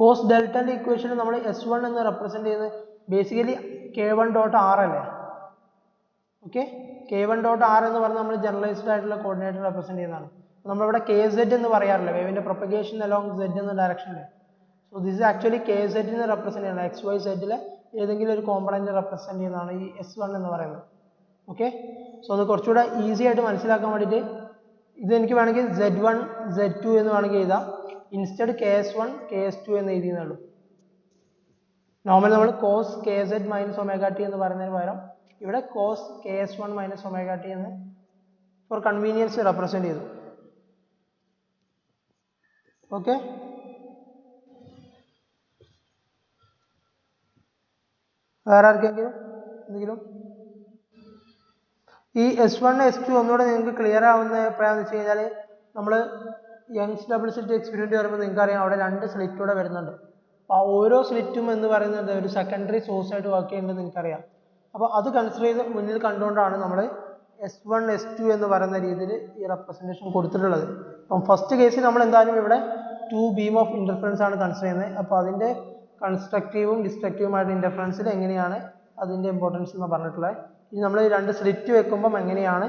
Cos ഡെൽറ്റന്റെ ഇക്വേഷനിൽ നമ്മൾ S1 എന്ന് റെപ്രസെന്റ് ചെയ്യുന്നത് ബേസിക്കലി K1 ഡോട്ട് R അല്ലേ? ഓക്കെ, K1 ഡോട്ട് R എന്ന് പറഞ്ഞാൽ നമ്മൾ ജനറലൈസ്ഡ് ആയിട്ടുള്ള കോർഡിനേറ്റർ റെപ്രസെന്റ് ചെയ്യുന്നതാണ്. നമ്മളിവിടെ KZ എന്ന് പറയാറില്ല, വേവിന്റെ പ്രൊപ്പഗേഷൻ അലോങ് Z എന്ന ഡയറക്ഷനിൽ. So this is actually KZ നെ റെപ്രസെന്റ് ചെയ്യുന്നത് XYZ ഏതെങ്കിലും ഒരു കോമ്പണന്റ് റെപ്രസെന്റ് ചെയ്യുന്നതാണ് ഈ S1 എന്ന് പറയുന്നത്. ഓക്കെ, സോ അത് കുറച്ചുകൂടെ ഈസി ആയിട്ട് മനസ്സിലാക്കാൻ വേണ്ടിയിട്ട് ഇത് എനിക്ക് വേണമെങ്കിൽ Z1 Z2 എന്ന് വേണമെങ്കിൽ എഴുതാം. ഇൻസ്റ്റഡ് KS1 KS2 എന്ന് എഴുതിയെന്നുള്ളൂ. നോർമൽ നമ്മൾ cos KZ minus omega t എന്ന് പറയുന്നതിന് പകരം ഇവിടെ cos KS1 minus omega t എന്ന് ഫോർ കൺവീനിയൻസ് റെപ്രസെന്റ് ചെയ്തു. ഓക്കെ, വേറെ ആർക്കെങ്കിലും എന്തെങ്കിലും ഈ S1 S2 ഒന്നുകൂടെ നിങ്ങൾക്ക് ക്ലിയർ ആവുന്ന എപ്പോഴാണെന്ന് വെച്ച് കഴിഞ്ഞാൽ നമ്മൾ യങ്സ് ഡബിൾ സ്ലിറ്റ് എക്സ്പെരിമെന്റ് പറയുമ്പോൾ നിങ്ങൾക്ക് അറിയാം അവിടെ രണ്ട് സ്ലിറ്റ് കൂടെ വരുന്നുണ്ട്. അപ്പോൾ ആ ഓരോ സ്ലിറ്റും എന്ന് പറയുന്നത് ഒരു സെക്കൻഡറി സോഴ്സ് ആയിട്ട് വർക്ക് ചെയ്യുന്നത് നിങ്ങൾക്കറിയാം. അപ്പോൾ അത് കൺസിഡർ ചെയ്ത് മുന്നിൽ കണ്ടുകൊണ്ടാണ് നമ്മൾ S1 S2 എന്ന് പറയുന്ന രീതിയിൽ ഈ റെപ്രസെൻറ്റേഷൻ കൊടുത്തിട്ടുള്ളത്. അപ്പം ഫസ്റ്റ് കേസിൽ നമ്മൾ എന്തായാലും ഇവിടെ ടു ബീം ഓഫ് ഇന്റർഫറൻസ് ആണ് കൺസിഡർ ചെയ്യുന്നത്. അപ്പോൾ അതിൻ്റെ കൺസ്ട്രക്റ്റീവും ഡിസ്ട്രക്റ്റീവുമായിട്ട് ഇന്റർഫറൻസിൽ എങ്ങനെയാണ് അതിൻ്റെ ഇമ്പോർട്ടൻസ് എന്ന് പറഞ്ഞിട്ടുള്ളത്. ഇനി നമ്മൾ രണ്ട് സ്ലിറ്റ് വെക്കുമ്പം എങ്ങനെയാണ്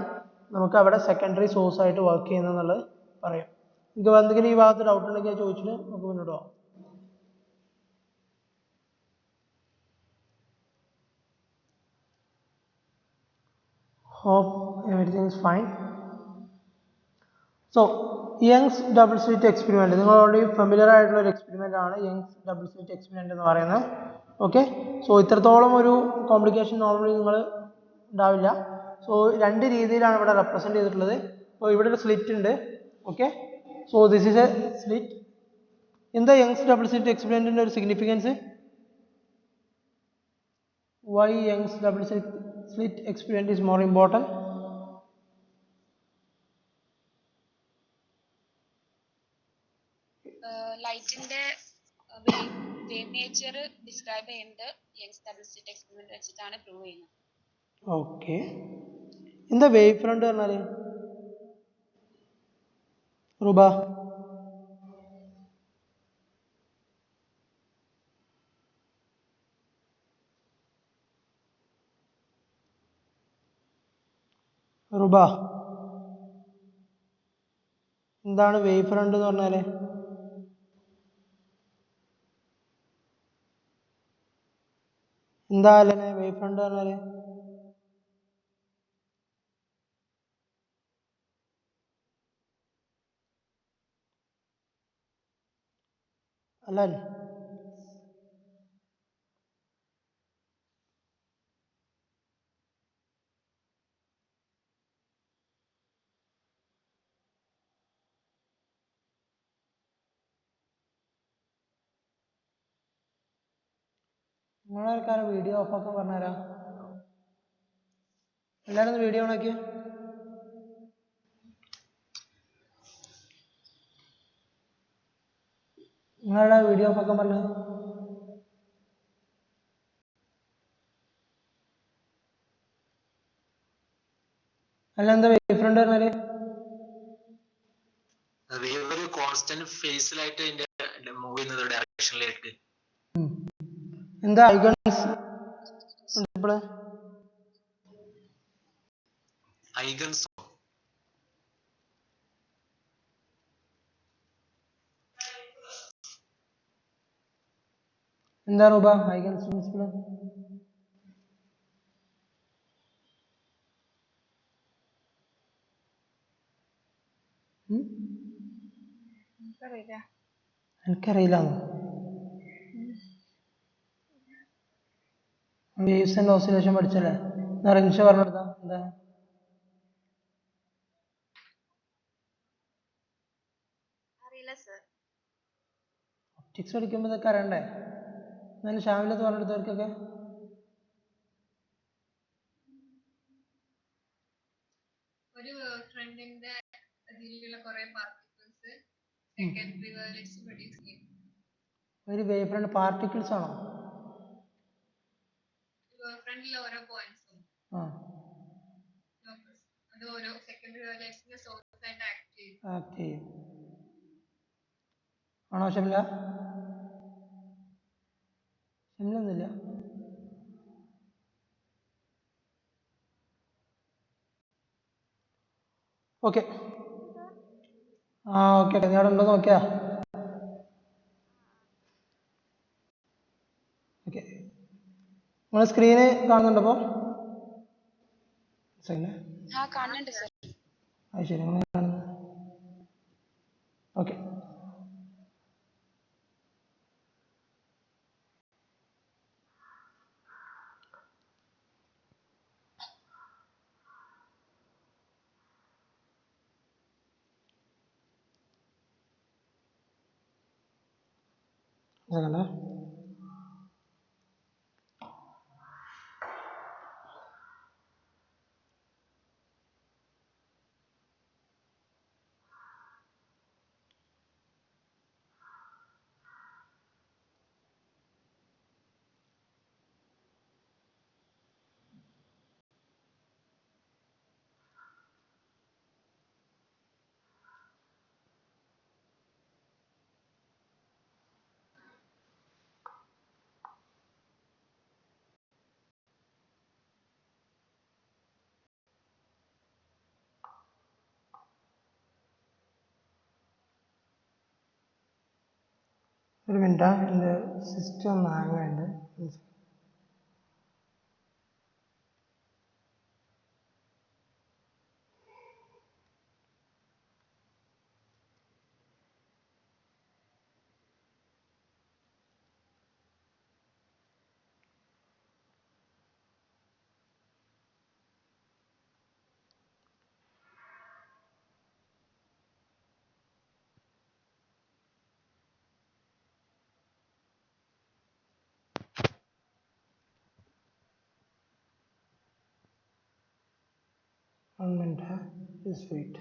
നമുക്ക് അവിടെ സെക്കൻഡറി സോഴ്സ് ആയിട്ട് വർക്ക് ചെയ്യുന്നത് എന്നുള്ളത് പറയാം. നിങ്ങൾക്ക് എന്തെങ്കിലും ഈ ഭാഗത്ത് ഡൗട്ട് ഉണ്ടെങ്കിൽ ചോദിച്ചിട്ട് നമുക്ക് മുന്നോട്ട് പോകാം. Hope everything is fine. So Young's double slit experiment നിങ്ങൾ ഓൾറെഡി ഫെമിലിയർ ആയിട്ടുള്ള ഒരു എക്സ്പെരിമെന്റ് ആണ് യങ്സ് ഡബിൾ സ്ലിറ്റ് എക്സ്പെരിമെന്റ് എന്ന് പറയുന്നത്. ഓക്കെ, സോ ഇത്രത്തോളം ഒരു കോംപ്ലിക്കേഷൻ നോർമലി നിങ്ങൾ ഉണ്ടാവില്ല. സോ രണ്ട് രീതിയിലാണ് ഇവിടെ റെപ്രസെന്റ് ചെയ്തിട്ടുള്ളത്. സോ ഇവിടെ ഒരു സ്ലിറ്റ് ഉണ്ട്. Okay, so this is A slit. എന്താ യങ്സ് ഡബിൾ സ്ലിറ്റ് എക്സ്പെരിമെന്റിന്റെ ഒരു significance? Why Young's double slit experiment is more important? ലൈറ്റിന്റെ വേവ് നേച്ചർ ഡിസ്ക്രൈബ് ചെയ്യുന്നത് യങ്സ് ഡബിൾ സ്ലിറ്റ് എക്സ്പെരിമെന്റ് വെച്ചിട്ടാണ് പ്രൂവ് ചെയ്യുന്നത്. ഓക്കെ. എന്താ വേവ് ഫ്രണ്ട് പറഞ്ഞാല്? റുബ റുബ എന്താണ് വേവ് ഫ്രണ്ട് എന്ന് പറഞ്ഞാല്? എന്താ അല്ലേ വേവ് ഫ്രണ്ട് പറഞ്ഞാല്? അല്ലൻ നിങ്ങളാൾക്കാരെ വീഡിയോ ഓഫാക്കാൻ പറഞ്ഞാരാ? എല്ലാരും വീഡിയോ ഓണാക്കി. നിങ്ങളുടെ വീഡിയോ ഓഫാക്കാൻ പറഞ്ഞു. അല്ല എന്താ വേവ് ഫ്രണ്ട് പറഞ്ഞാല്? ഒരു കോൺസ്റ്റന്റ് ഫേസിലായിട്ട് അതിന്റെ മൂവ് ചെയ്യുന്നത് ഡയറക്ഷനിലേക്ക്. എന്താ ഐഗൺസ് പ്രിൻസിപ്പിള്? ഐഗൺസ് എന്താ റൂബ ഐഗൺസ് പ്രിൻസിപ്പിള്? എനിക്കറിയില്ലാന്നോ? വേവ്സ് ആൻഡ് ഓസിലേഷൻ പഠിച്ചല്ലേ? റിൻഷ പറഞ്ഞെടുത്താ എന്താ? അറിയില്ല സർ. ഒപ്റ്റിക്സ് പഠിക്കുമ്പോൾ ഇതൊക്കെ അറിയണ്ടേ? എന്നാലും ഷാമിലത്ത് പറഞ്ഞെടുത്തവർക്കൊക്കെ ഒരു ഫ്രണ്ടിന്റെ അതിലുള്ള കുറെ പാർട്ടിക്കിൾസ് സെക്കൻഡറി വേവ്ലെറ്റ്സ് പ്രൊഡ്യൂസ് ചെയ്യും. ഒരു വേവ് ഫ്രണ്ട് പാർട്ടിക്കിൾസ് ആണോ? ഫ്രണ്ടിലെ ഓരോ പോയിന്റ്സും ആ അത് ഓരോ സെക്കൻഡറി വേവ്ലെറ്റ്സിന്റെ സോഴ്സ് ആയിട്ട് ആക്ട് ചെയ്യും. ആണോ ഷംല? ഷംലൊന്നുമില്ല. ഓക്കെ. ആ ഓക്കെ ഓക്കെ. ഞാൻ ഉണ്ടോ നോക്കിയാ? ഓക്കെ. നിങ്ങൾ സ്ക്രീന് കാണുന്നുണ്ടപ്പോൾ? കാണുന്നുണ്ട് സർ. അത് ശരി. നിങ്ങൾ കാണുന്നു. ഓക്കെ. കണ്ടോ? ഒരു മിനിറ്റാ, എൻ്റെ സിസ്റ്റം ഒന്ന് ഹാങ് ആയിട്ട്. 1 minute, just wait.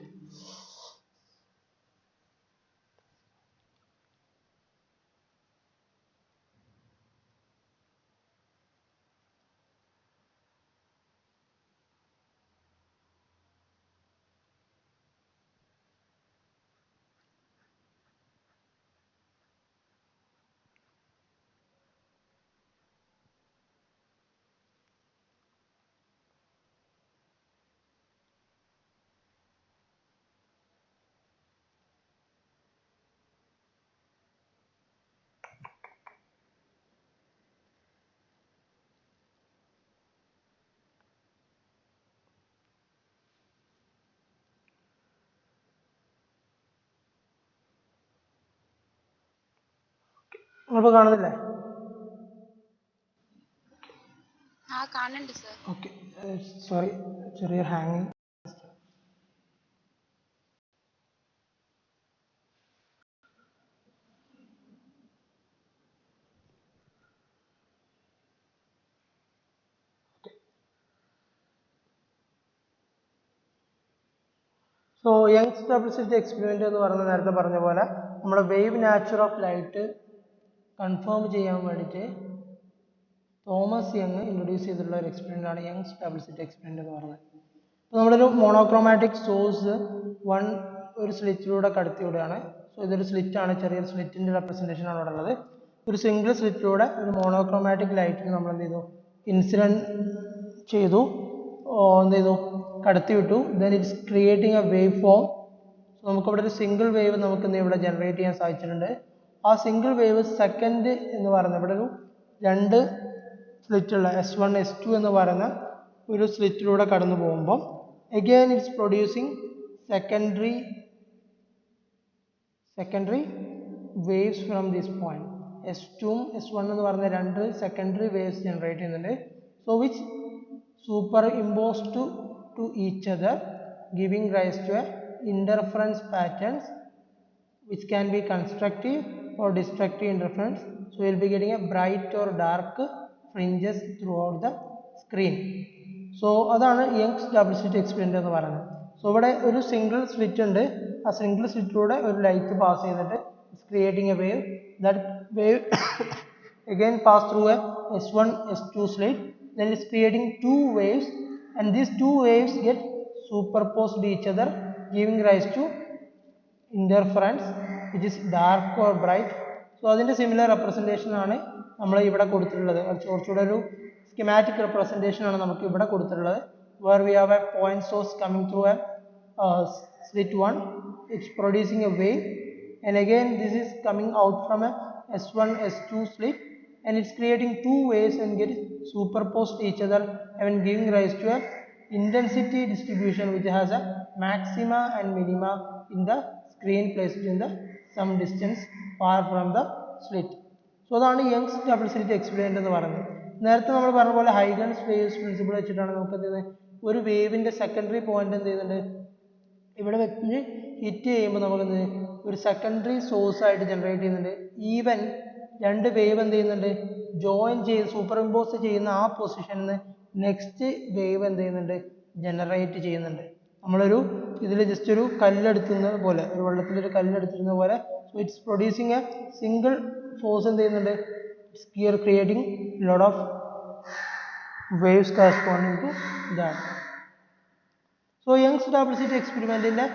നിങ്ങളിപ്പോൾ കാണുന്നില്ലേ? ആ കാണുന്നുണ്ട് സർ. ഓക്കെ, സോറി, ചെറിയ ഹാങ്ങിങ്. So Young's double slit experiment എന്ന് പറയുന്നത് നേരത്തെ പറഞ്ഞ പോലെ നമ്മുടെ wave nature of light confirm ചെയ്യാൻ വേണ്ടിയിട്ട് തോമസ് യങ് ഇൻട്രൊഡ്യൂസ് ചെയ്തിട്ടുള്ള ഒരു എക്സ്പെരിമെൻ്റ് ആണ് യങ്സ് ഡബിൾ സ്ലിറ്റ് എക്സ്പെരിമെൻ്റ് എന്ന് പറയുന്നത്. അപ്പോൾ നമ്മളൊരു മോണോക്രോമാറ്റിക് സോഴ്സ് ഒരു സ്ലിറ്റിലൂടെ കടത്തി വിടുകയാണ്. സോ ഇതൊരു സ്ലിറ്റാണ്, ചെറിയൊരു സ്ലിറ്റിൻ്റെ റെപ്രസെൻറ്റേഷൻ ആണ് ഇവിടെ ഉള്ളത്. ഒരു സിംഗിൾ സ്ലിറ്റിലൂടെ ഒരു മോണോക്രോമാറ്റിക് ലൈറ്റിന് നമ്മൾ എന്ത് ചെയ്തു, ഇൻസിഡൻറ്റ് ചെയ്തു, എന്ത് ചെയ്തു, കടത്തി വിട്ടു. Then it's creating A wave form. So നമുക്കിവിടെ ഒരു സിംഗിൾ വേവ് നമുക്ക് ഇവിടെ ജനറേറ്റ് ചെയ്യാൻ സാധിച്ചിട്ടുണ്ട്. ആ സിംഗിൾ വേവ് സെക്കൻഡ് എന്ന് പറയുന്നത് ഇവിടെ ഒരു രണ്ട് സ്ലിറ്റുള്ള S1 S2 എന്ന് പറയുന്ന ഒരു സ്ലിറ്റിലൂടെ കടന്നു പോകുമ്പോൾ again it's producing secondary waves from this point. S2 S1 എന്ന് പറയുന്ന രണ്ട് secondary waves generate ചെയ്യുന്നുണ്ട്. So which superimposed to each other, giving rise to a interference patterns which can be constructive or destructive interference. So you will be getting a bright or dark fringes throughout the screen. So അതാണ് യങ്സ് ഡബിൾ സ്ലിറ്റ് എക്സ്പെരിമെൻ്റ് എന്ന് പറയുന്നത്. സോ ഇവിടെ ഒരു സിംഗിൾ സ്ലിറ്റ് ഉണ്ട്. ആ സിംഗിൾ സ്ലിറ്റിലൂടെ ഒരു ലൈറ്റ് പാസ് ചെയ്തിട്ട് it's creating A wave. That wave again pass through a S1 S2 slit. Then it's creating two waves, and these two waves get superposed to each other, giving rise to interference which is dark or bright. So അതിൻ്റെ സിമിലർ റെപ്രസെൻറ്റേഷൻ ആണ് നമ്മൾ ഇവിടെ കൊടുത്തിട്ടുള്ളത്. കുറച്ചുകൂടെ ഒരു schematic representation ആണ് നമുക്ക് ഇവിടെ കൊടുത്തിട്ടുള്ളത്. Where we have a point source coming through a slit 1, it's producing a wave, and again this is coming out from a S1 S2 slit, and it's creating two waves and get superposed to each other and giving rise to a intensity distribution which has a maxima and minima in the screen placed in the some distance far from the slit. So അതാണ് യങ്സ് ഡബിൾ സ്ലിറ്റ് എക്സ്പെരിമെൻ്റ് എന്ന് പറയുന്നത്. നേരത്തെ നമ്മൾ പറഞ്ഞ പോലെ ഹൈഗൻസ് വേവ്സ് പ്രിൻസിപ്പിൾ വെച്ചിട്ടാണ് നമുക്ക് എന്ത് ചെയ്യുന്നത്, ഒരു വേവിൻ്റെ സെക്കൻഡറി പോയിന്റ് എന്ത് ചെയ്യുന്നുണ്ട്, ഇവിടെ വെച്ച് ഹിറ്റ് ചെയ്യുമ്പോൾ നമുക്ക് എന്ത് ഒരു സെക്കൻഡറി സോഴ്സ് ആയിട്ട് ജനറേറ്റ് ചെയ്യുന്നുണ്ട്. ഈവൻ രണ്ട് വേവ് എന്ത് ചെയ്യുന്നുണ്ട്, ജോയിൻ ചെയ്ത് സൂപ്പർ ഇമ്പോസ് ചെയ്യുന്ന ആ പൊസിഷനിൽ നിന്ന് നെക്സ്റ്റ് വേവ് എന്ത് ചെയ്യുന്നുണ്ട്, ജനറേറ്റ് ചെയ്യുന്നുണ്ട്. നമ്മളൊരു ഇതിൽ ജസ്റ്റ് ഒരു കല്ലെടുത്തുന്നത് പോലെ, ഒരു വെള്ളത്തിലൊരു കല്ലെടുത്തിരുന്ന പോലെ, so it's producing a single force എന്ത് ചെയ്യുന്നുണ്ട്, it's creating lot of waves corresponding to that. So Young's double slit എക്സ്പെരിമെൻറ്റിൻ്റെ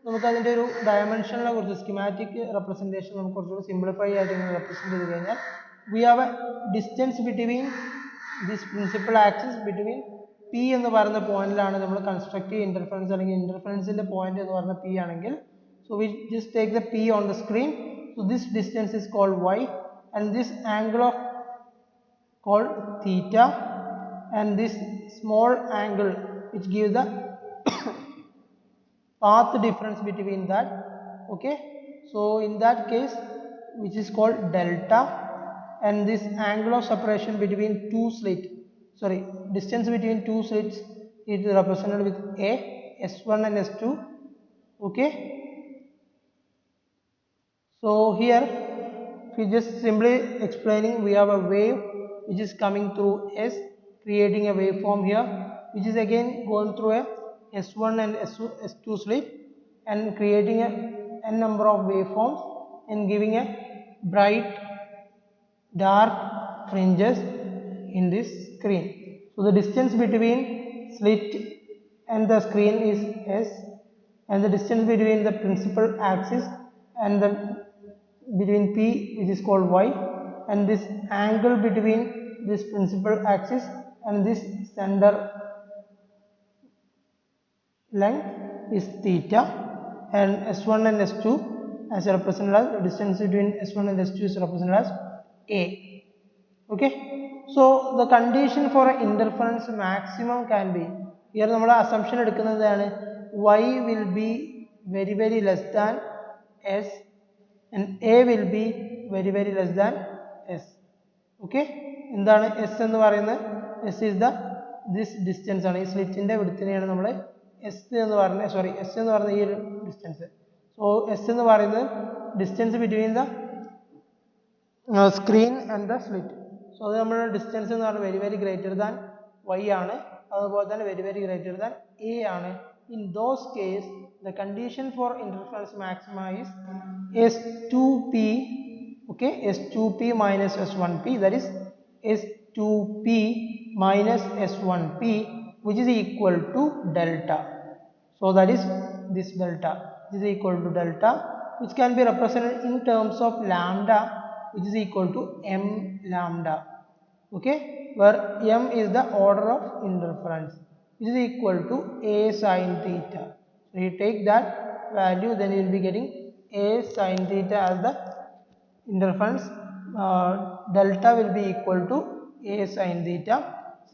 നമുക്കതിൻ്റെ ഒരു ഡയമെൻഷനെ കുറിച്ച് സ്കിമാറ്റിക് റെപ്രസെൻറ്റേഷൻ നമുക്ക് കുറച്ചുകൂടി സിംപ്ലിഫൈ ആയിട്ട് ഇങ്ങനെ റെപ്രസെൻറ്റ് ചെയ്ത് കഴിഞ്ഞാൽ, V have A distance between this principal axis between P എന്ന് പറയുന്ന പോയിന്റിലാണ് നമ്മൾ കൺസ്ട്രക്റ്റീവ് ഇൻ്റർഫറൻസ് അല്ലെങ്കിൽ ഇൻ്റർഫറൻസിൻ്റെ പോയിന്റ് എന്ന് പറയുന്ന പി ആണെങ്കിൽ, so we just take the P on the screen. So this distance is called y, and this angle of called theta, and this small angle which gives the path difference between that. Okay, so in that case which is called delta, and this angle of separation between two slits, sorry, distance between two slits is represented with a, S1 and S2. Okay, so here we just simply explaining, we have a wave which is coming through S, creating a waveform here, which is again going through a S1 and S2 slit and creating a n number of waveforms and giving a bright dark fringes in this screen. So the distance between slit and the screen is S, and the distance between the principal axis and the between P, which is called Y, and this angle between this principal axis and this center length is theta, and S1 and S2 as represented as the distance between S1 and S2 is represented as A. Okay, so the condition for an interference maximum can be, here നമ്മൾ assumption എടുക്കുന്നതാണ് y will be very less than s and a will be very less than s. Okay, എന്താണ് s എന്ന് പറയുന്നത്? s is the this distance ആണ്, ഈ സ്ലിറ്റിന്റെ വിഡ്ത്തിനെയാണ് നമ്മൾ s എന്ന് പറയുന്നത്, സോറി s എന്ന് പറയുന്നത് ഈ ഒരു ഡിസ്റ്റൻസ്. സോ s എന്ന് പറയുന്നത് distance between the screen and the slit. So അത് നമ്മുടെ ഡിസ്റ്റൻസ് എന്ന് പറഞ്ഞാൽ very greater than y ആണ്, അതുപോലെ തന്നെ very greater than a ആണ്. In those case the condition for interference maxima is S2p, okay, S2p minus S1p, that is S2p minus S1p, which is equal to delta. So that is this delta is equal to delta, which can be represented in terms of lambda, which is equal to m lambda. Okay, where m is the order of interference, which is equal to a sin theta. So you take that value, then you will be getting a sin theta as the interference. Delta will be equal to a sin theta.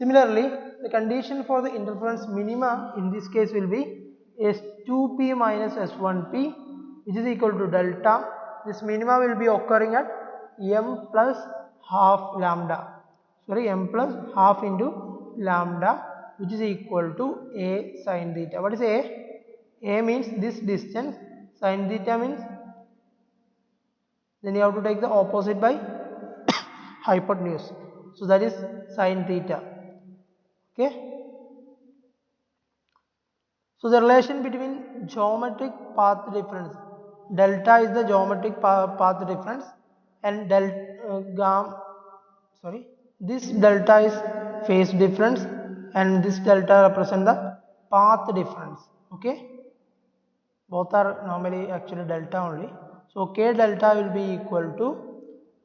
Similarly, the condition for the interference minima in this case will be S2p minus S1p, which is equal to delta. This minima will be occurring at m plus half lambda, sorry, m plus half into lambda, which is equal to a sin theta. What is a? A means this distance, sin theta means, then you have to take the opposite by hypotenuse. So that is sin theta. Okay. So the relation between geometric path difference, delta is the geometric path difference, and this delta is phase difference, and this delta represent the path difference. Okay, both are normally actually delta only. So k delta will be equal to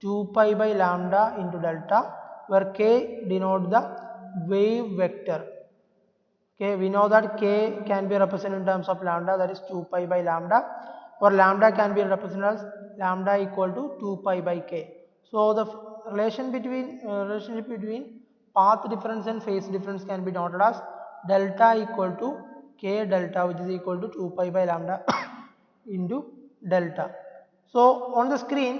2 pi by lambda into delta, where k denotes the wave vector. Okay, we know that k can be represented in terms of lambda, that is 2 pi by lambda, or lambda can be represented as lambda equal to 2 pi by k. So the relationship between path difference and phase difference can be noted as delta equal to k delta, which is equal to 2 pi by lambda into delta. So on the screen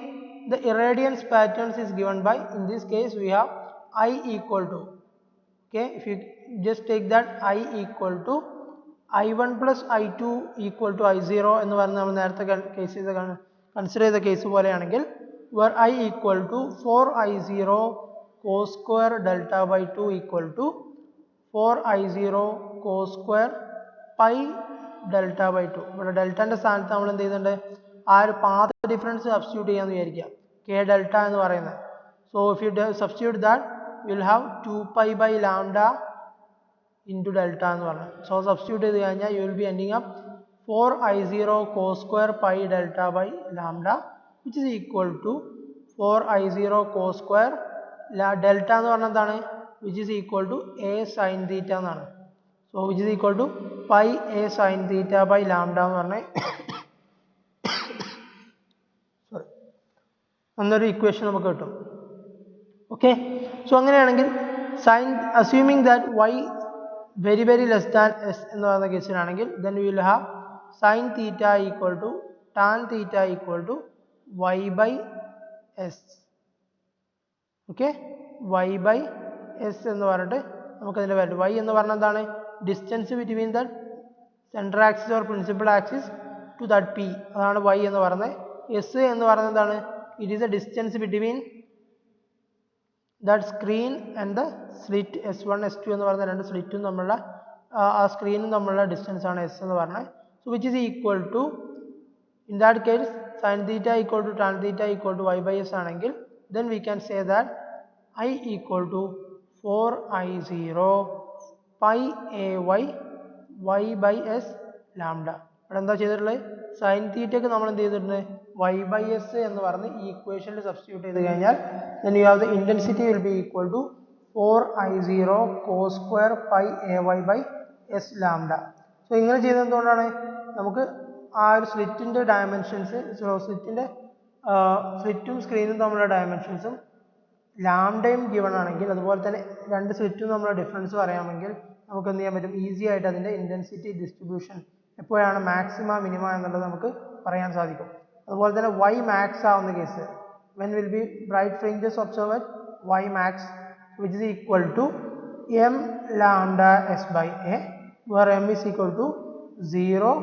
the irradiance patterns is given by, in this case we have I equal to, okay, if you just take that I equal to I1 plus I2 equal to I0 എന്ന് പറഞ്ഞ് നമ്മൾ നേരത്തെ കേസ് കൺസിഡർ ചെയ്ത case പോലെയാണെങ്കിൽ, where I equal to 4I0 cos square delta by 2 equal to 4I0 cos square pi delta by 2. ഇവിടെ ഡെൽറ്റന്റെ സ്ഥാനത്ത് നമ്മൾ എന്ത് ചെയ്യുന്നുണ്ട്, ആ ഒരു പാത്ത് ഡിഫറൻസ് സബ്സ്റ്റിറ്റ്യൂട്ട് ചെയ്യാന്ന് വിചാരിക്കുക, k delta എന്ന് പറയുന്നത്. So if you substitute that, you will have 2 pi by lambda into delta എന്ന് പറഞ്ഞു. So substitute ചെയ്ത് കഴിഞ്ഞാൽ you will be ending up 4I0 cos square pi delta by lambda, which is equal to 4I0 cos square delta എന്ന് പറഞ്ഞാൽ എന്താണ്, which is equal to a sin theta എന്നാണ്. So which is equal to pi a sin theta by lambda എന്ന് പറഞ്ഞാൽ എന്നൊരു ഇക്വേഷൻ നമുക്ക് കിട്ടും. ഓക്കെ, സോ അങ്ങനെയാണെങ്കിൽ sine assuming that y very less than s എന്ന് പറയുന്ന കേസിലാണെങ്കിൽ, then we will have sin theta equal to tan theta equal to y by s. Okay, y by s എന്ന് പറഞ്ഞിട്ട് നമുക്കതിൻ്റെ വാല്യൂ, y എന്ന് പറഞ്ഞാൽ എന്താണ്, distance between the central axis or principal axis to that p, അതാണ് y എന്ന് പറയുന്നത്. s എന്ന് പറയുന്നത് എന്താണ്, it is a distance between that screen and the slit S1 S2 എന്ന് പറയുന്ന രണ്ട് സ്ലിറ്റും തമ്മിലുള്ള ആ സ്ക്രീനും തമ്മിലുള്ള ഡിസ്റ്റൻസ് ആണ് എസ് എന്ന് പറഞ്ഞത്. So which is equal to in that case sin theta equal to tan theta equal to y by s ആണെങ്കിൽ then we can say that I equal to 4I0 pi ay y by s lambda. ഇവിടെ എന്താ ചെയ്തിട്ടുള്ളത്? സൈൻ തീറ്റയ്ക്ക് നമ്മൾ എന്ത് ചെയ്തിട്ടുണ്ട്? y by s എന്ന് പറഞ്ഞ് ഈ ഇക്വേഷനിൽ സബ്സ്റ്റിറ്റ്യൂട്ട് ചെയ്ത് കഴിഞ്ഞാൽ then you have the intensity will be equal to 4I0 cos square pi ay by s lambda. So ഇങ്ങനെ ചെയ്തത് എന്തുകൊണ്ടാണ്? നമുക്ക് ആ ഒരു സ്ലിറ്റിൻ്റെ ഡയമെൻഷൻസ്, സ്ലിറ്റിൻ്റെ സ്ലിറ്റും സ്ക്രീനും തമ്മിലുള്ള ഡയമെൻഷൻസും ലാംഡയും ഗിവൺ ആണെങ്കിൽ, അതുപോലെ തന്നെ രണ്ട് സ്ലിറ്റും തമ്മിലുള്ള ഡിഫറൻസും അറിയാമെങ്കിൽ നമുക്ക് എന്ത് ചെയ്യാൻ പറ്റും? ഈസി ആയിട്ട് അതിൻ്റെ ഇൻറ്റൻസിറ്റി ഡിസ്ട്രിബ്യൂഷൻ എപ്പോഴാണ് മാക്സിമ മിനിമ എന്നുള്ളത് നമുക്ക് പറയാൻ സാധിക്കും. അതുപോലെ തന്നെ y മാക്സ് ആവുന്ന case, when will be bright fringes observed at y max which is equal to m lambda s by a, where m is equal to 0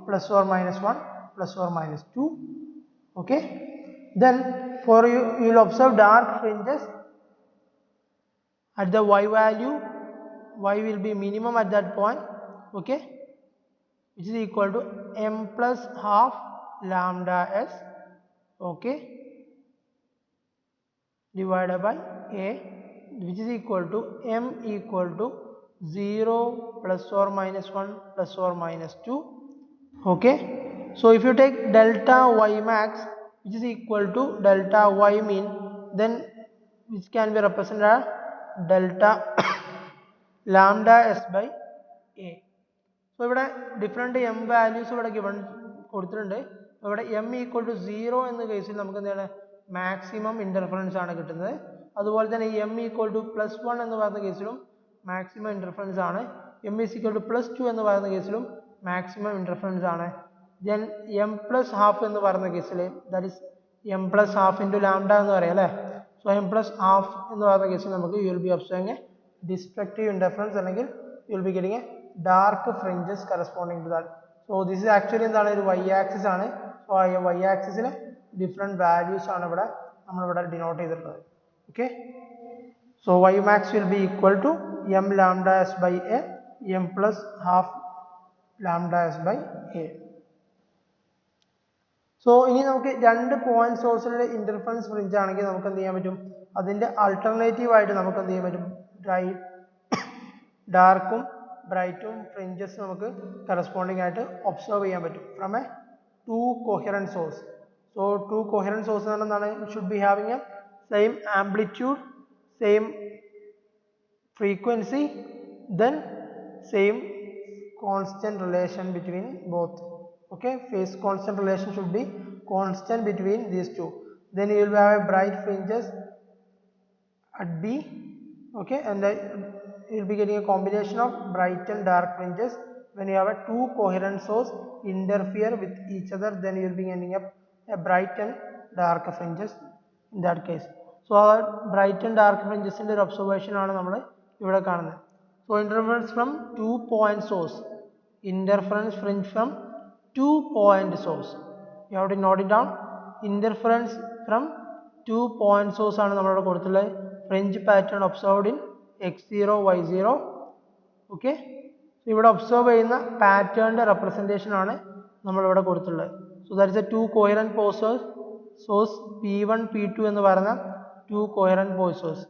plus or minus 1 plus or minus 2. Okay, then for you will observe dark fringes at the y value. Y will be minimum at that point, okay, which is equal to m plus half lambda s, okay, divided by a, which is equal to m equal to 0 plus or minus 1 plus or minus 2. Okay, so if you take delta y max which is equal to delta y mean, then which can be represented as delta lambda s by a. So ഇവിടെ ഡിഫറെൻറ്റ് എം വാല്യൂസ് ഇവിടെ ഗിവൺ കൊടുത്തിട്ടുണ്ട്. ഇവിടെ എം ഈക്വൽ ടു 0 എന്ന കേസിൽ നമുക്ക് എന്താണ്? മാക്സിമം ഇൻ്റർഫറൻസ് ആണ് കിട്ടുന്നത്. അതുപോലെ തന്നെ എം ഈക്വൽ ടു +1 എന്ന് പറയുന്ന കേസിലും മാക്സിമം ഇൻ്റർഫറൻസ് ആണ്. എം ഈസ് ഈക്വൽ ടു +2 എന്ന് പറയുന്ന കേസിലും മാക്സിമം ഇൻ്റർഫറൻസ് ആണ്. ദെൻ എം പ്ലസ് ഹാഫ് എന്ന് പറയുന്ന കേസിൽ, that is M plus half into lambda എന്ന് പറയാം അല്ലേ. സോ എം പ്ലസ് ഹാഫ് എന്ന് പറയുന്ന കേസിൽ നമുക്ക് you will be observing a destructive interference, അല്ലെങ്കിൽ you will be getting a dark fringes corresponding to that. So this is actually എന്താണ്? ഒരു വൈ ആക്സിസ് ആണ്. സോ ആ വൈ ആക്സിസിലെ ഡിഫറെൻറ്റ് വാല്യൂസ് ആണ് ഇവിടെ നമ്മളിവിടെ ഡിനോട്ട് ചെയ്തിട്ടുള്ളത്. Okay, so y max will be equal to m lambda s by a, m plus half lambda s by a. So ഇനി നമുക്ക് രണ്ട് പോയിന്റ് സോഴ്സിലുള്ള ഇന്റർഫറൻസ് ഫ്രിഞ്ച് ആണെങ്കിൽ നമുക്ക് എന്ത് ചെയ്യാൻ പറ്റും? അതിൻ്റെ ആൾട്ടർനേറ്റീവ് ആയിട്ട് നമുക്ക് എന്ത് ചെയ്യാൻ പറ്റും? ഡാർക്കും ബ്രൈറ്റും ഫ്രിഞ്ചസ് നമുക്ക് കറസ്പോണ്ടിങ് ആയിട്ട് ഒബ്സർവ് ചെയ്യാൻ പറ്റും from a two coherent source. So two coherent source എന്ന് പറഞ്ഞാൽ എന്താണ്? Should be having a same amplitude, same frequency, then same constant relation between both. Okay, phase constant relation should be constant between these two. Then you will have a bright fringes at B. Okay, and you will be getting a combination of bright and dark fringes. When you have a two coherent source interfere with each other, then you will be ending up a bright and dark fringes in that case. So our bright and dark fringes in the observation ആണ് നമ്മൾ ഇവിടെ കാണുന്നത്. So interference from 2 point source, interference fringe from 2 point source. You have to note it down. Interference from 2 point source ആണ് നമ്മളിവിടെ കൊടുത്തിട്ടുള്ളത്. Fringe pattern observed in x0 y0. Okay, so ഇവിടെ ഒബ്സർവ് ചെയ്യുന്ന പാറ്റേണിൻ്റെ റെപ്രസെൻറ്റേഷൻ ആണ് നമ്മളിവിടെ കൊടുത്തിട്ടുള്ളത്. So that is a 2 coherent source P1 P2 എന്ന് പറയുന്ന 2 coherent point source.